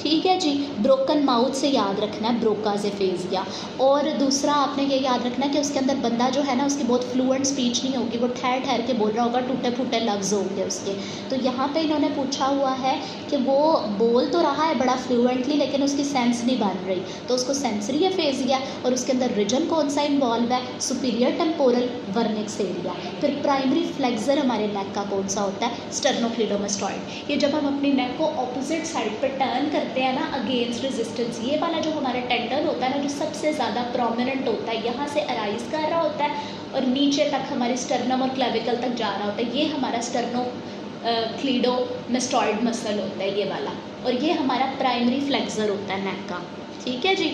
ठीक है जी। ब्रोकन माउथ से याद रखना है ब्रोकाज एफेजिया। और दूसरा आपने ये याद रखना है कि उसके अंदर बंदा जो है ना उसकी बहुत फ्लुएंट स्पीच नहीं होगी, वो ठहर ठहर के बोल रहा होगा, टूटे फूटे लफ्ज़ होंगे उसके। तो यहाँ पे इन्होंने पूछा हुआ है कि वो बोल तो रहा है बड़ा फ्लुएंटली लेकिन उसकी सेंस नहीं बन रही, तो उसको सेंसरी एफेजिया। और उसके अंदर रीजन कौन सा इन्वॉल्व है, सुपीरियर टेम्पोरल वर्निक्स एरिया। फिर प्राइमरी फ्लेक्सर हमारे नेक का कौन सा होता है, स्टर्नोक्लीडोमास्टॉइड। ये जब हम अपनी नेक को ऑपोजिट साइड पर टर्न करते हैं ना अगेंस्ट रेजिस्टेंस, ये वाला जो हमारा टेंडन होता है ना जो सबसे ज़्यादा प्रोमिनेंट होता है, यहाँ से अराइज कर रहा होता है और नीचे तक हमारे स्टर्नम और क्लेविकल तक जा रहा होता है, ये हमारा स्टर्नोक्लीडोमास्टॉइड मसल होता है ये वाला, और ये हमारा प्राइमरी फ्लेक्सर होता है नेक का, ठीक है जी।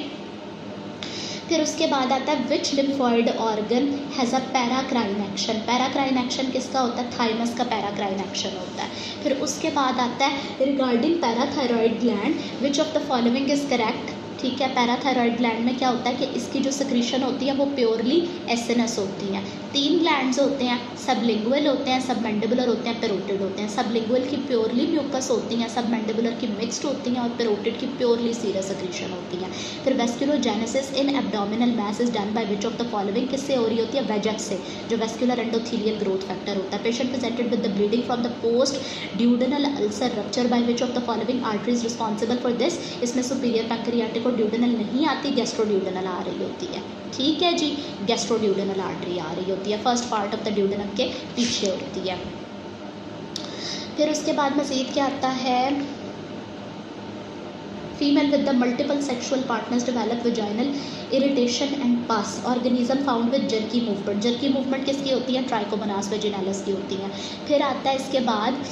फिर उसके बाद आता है which lymphoid organ has a paracrine action. Paracrine action किसका होता है, थाइमस का पैराक्राइन एक्शन होता है। फिर उसके बाद आता है regarding parathyroid gland which of the following is correct, ठीक है। पैराथायरॉयड ग्लैंड में क्या होता है कि इसकी जो सिक्रीशन होती है वो प्योरली एसएनएस होती है। 3 ग्लैंड्स होते हैं, सबलिंगुअल होते हैं, सबमैंडिबुलर होते हैं, पेरोटिड होते हैं। सबलिंगुअल की प्योरली म्यूकस होती हैं, सबमैंडिबुलर की मिक्स्ड होती हैं और पेरोटिड की प्योरली सीरस सिक्रीशन होती हैं। फिर vasculogenesis in abdominal mass is done by which of the following, किससे हो रही होती है, वेजफ से, जो वेस्कुलर एंडोथेलियल ग्रोथ फैक्टर होता है। Patient presented with the bleeding from the post duodenal ulcer rupture bye which of the following arteries responsible for this. इसमें सुपीरियर पैंक्रियाटिक और ड्यूडेनल नहीं आती, गैस्ट्रोड्यूडेनल आ रही होती है, ठीक है जी। गैस्ट्रोड्यूडेनल आर्टरी आ रही होती है, first part of the duodenum के पीछे होती है। फिर उसके बाद मज़ीद क्या आता है, female with the multiple sexual partners develop vaginal irritation and पस, organism found with jerky movement. Jerky movement किसकी होती है, ट्राइकोमोनास वेजिनालिस की होती है। फिर आता है इसके बाद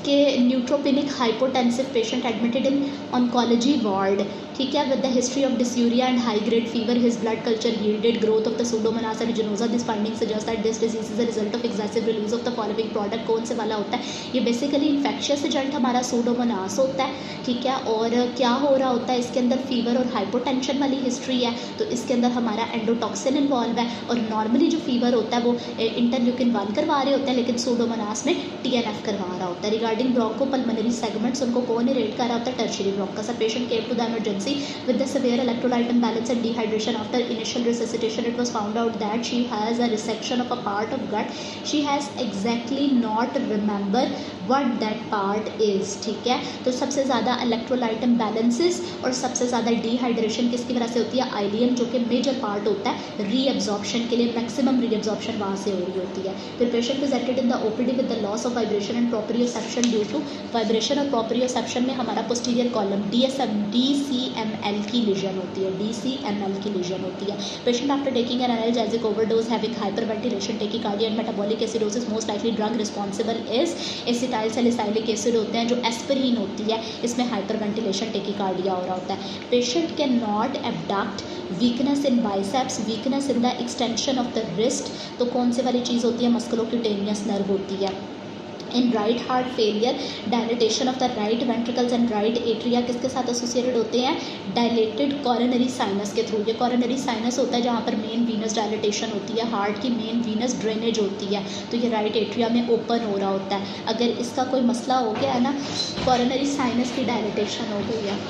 कि neutropenic hypotensive patient admitted in oncology ward, ठीक है, with the history of dysuria and high grade fever, his blood culture yielded growth of the Pseudomonas aeruginosa. This finding suggest that this disease is a result of excessive release of the following product. कौन से वाला होता है, ये बेसिकली इन्फेक्शियस एजेंट हमारा सूडोमोनास होता है, ठीक है। और क्या हो रहा होता है इसके अंदर, फीवर और हाइपोटेंशन वाली हिस्ट्री है, तो इसके अंदर हमारा एंडोटॉक्सिन इन्वॉल्व है। और नॉर्मली जो फीवर होता है वो इंटरल्यूकिन 1 करवा रहे होते हैं, लेकिन सूडोमोनास में TNF करवा रहा होता है। रिगार्डिंग ब्रोंकोपल्मोनरी सेगमेंट्स, उनको कौन इरेट कर रहा होता है, tertiary bronchus. A patient came to the emergency with the severe electrolyte imbalance and dehydration. After initial resuscitation, it was found out that she has a resection of a part of gut. She has exactly not remember what that part is, ठीक है। तो सबसे ज़्यादा electrolyte imbalances और सबसे ज़्यादा dehydration किसकी वजह से होती है, ileum, जो कि मेजर पार्ट होता है रीअब्जॉर्प्शन के लिए, मैक्सिमम रीअब्जॉर्प्शन वहाँ से हो रही होती है। फिर patient presented in the OPD with the loss of vibration and proprioception due to vibration और प्रोप्रियोसेप्शन में हमारा पोस्टीरियर कॉलम DCML की लीजन होती है, DCML की लीजन होती है। Patient after taking an analgesic overdose having hyperventilation, tachycardia and metabolic acidosis, most likely drug responsible is acetyl salicylic acid होते हैं, जो एस्पिरिन होती है, इसमें हाइपरवेंटिलेशन टेकीकार्डिया कार्डिया हो रहा होता है। Patient can not abduct, weakness in biceps, weakness in the extension of the wrist, तो कौन से वाली चीज़ होती है, मस्कुलोक्यूटेनियस नर्व होती है। In right heart failure, dilatation of the right ventricles and right atria किसके साथ एसोसिएटेड होते हैं, डायलेटेड कॉरोनरी साइनस के थ्रू। ये कॉरोनरी साइनस होता है जहाँ पर मेन वीनस डायलिटेशन होती है, हार्ट की मेन वीनस ड्रेनेज होती है, तो ये राइट एट्रिया में ओपन हो रहा होता है। अगर इसका कोई मसला हो गया है ना, कॉरोनरी साइनस की डायलिटेशन हो गई है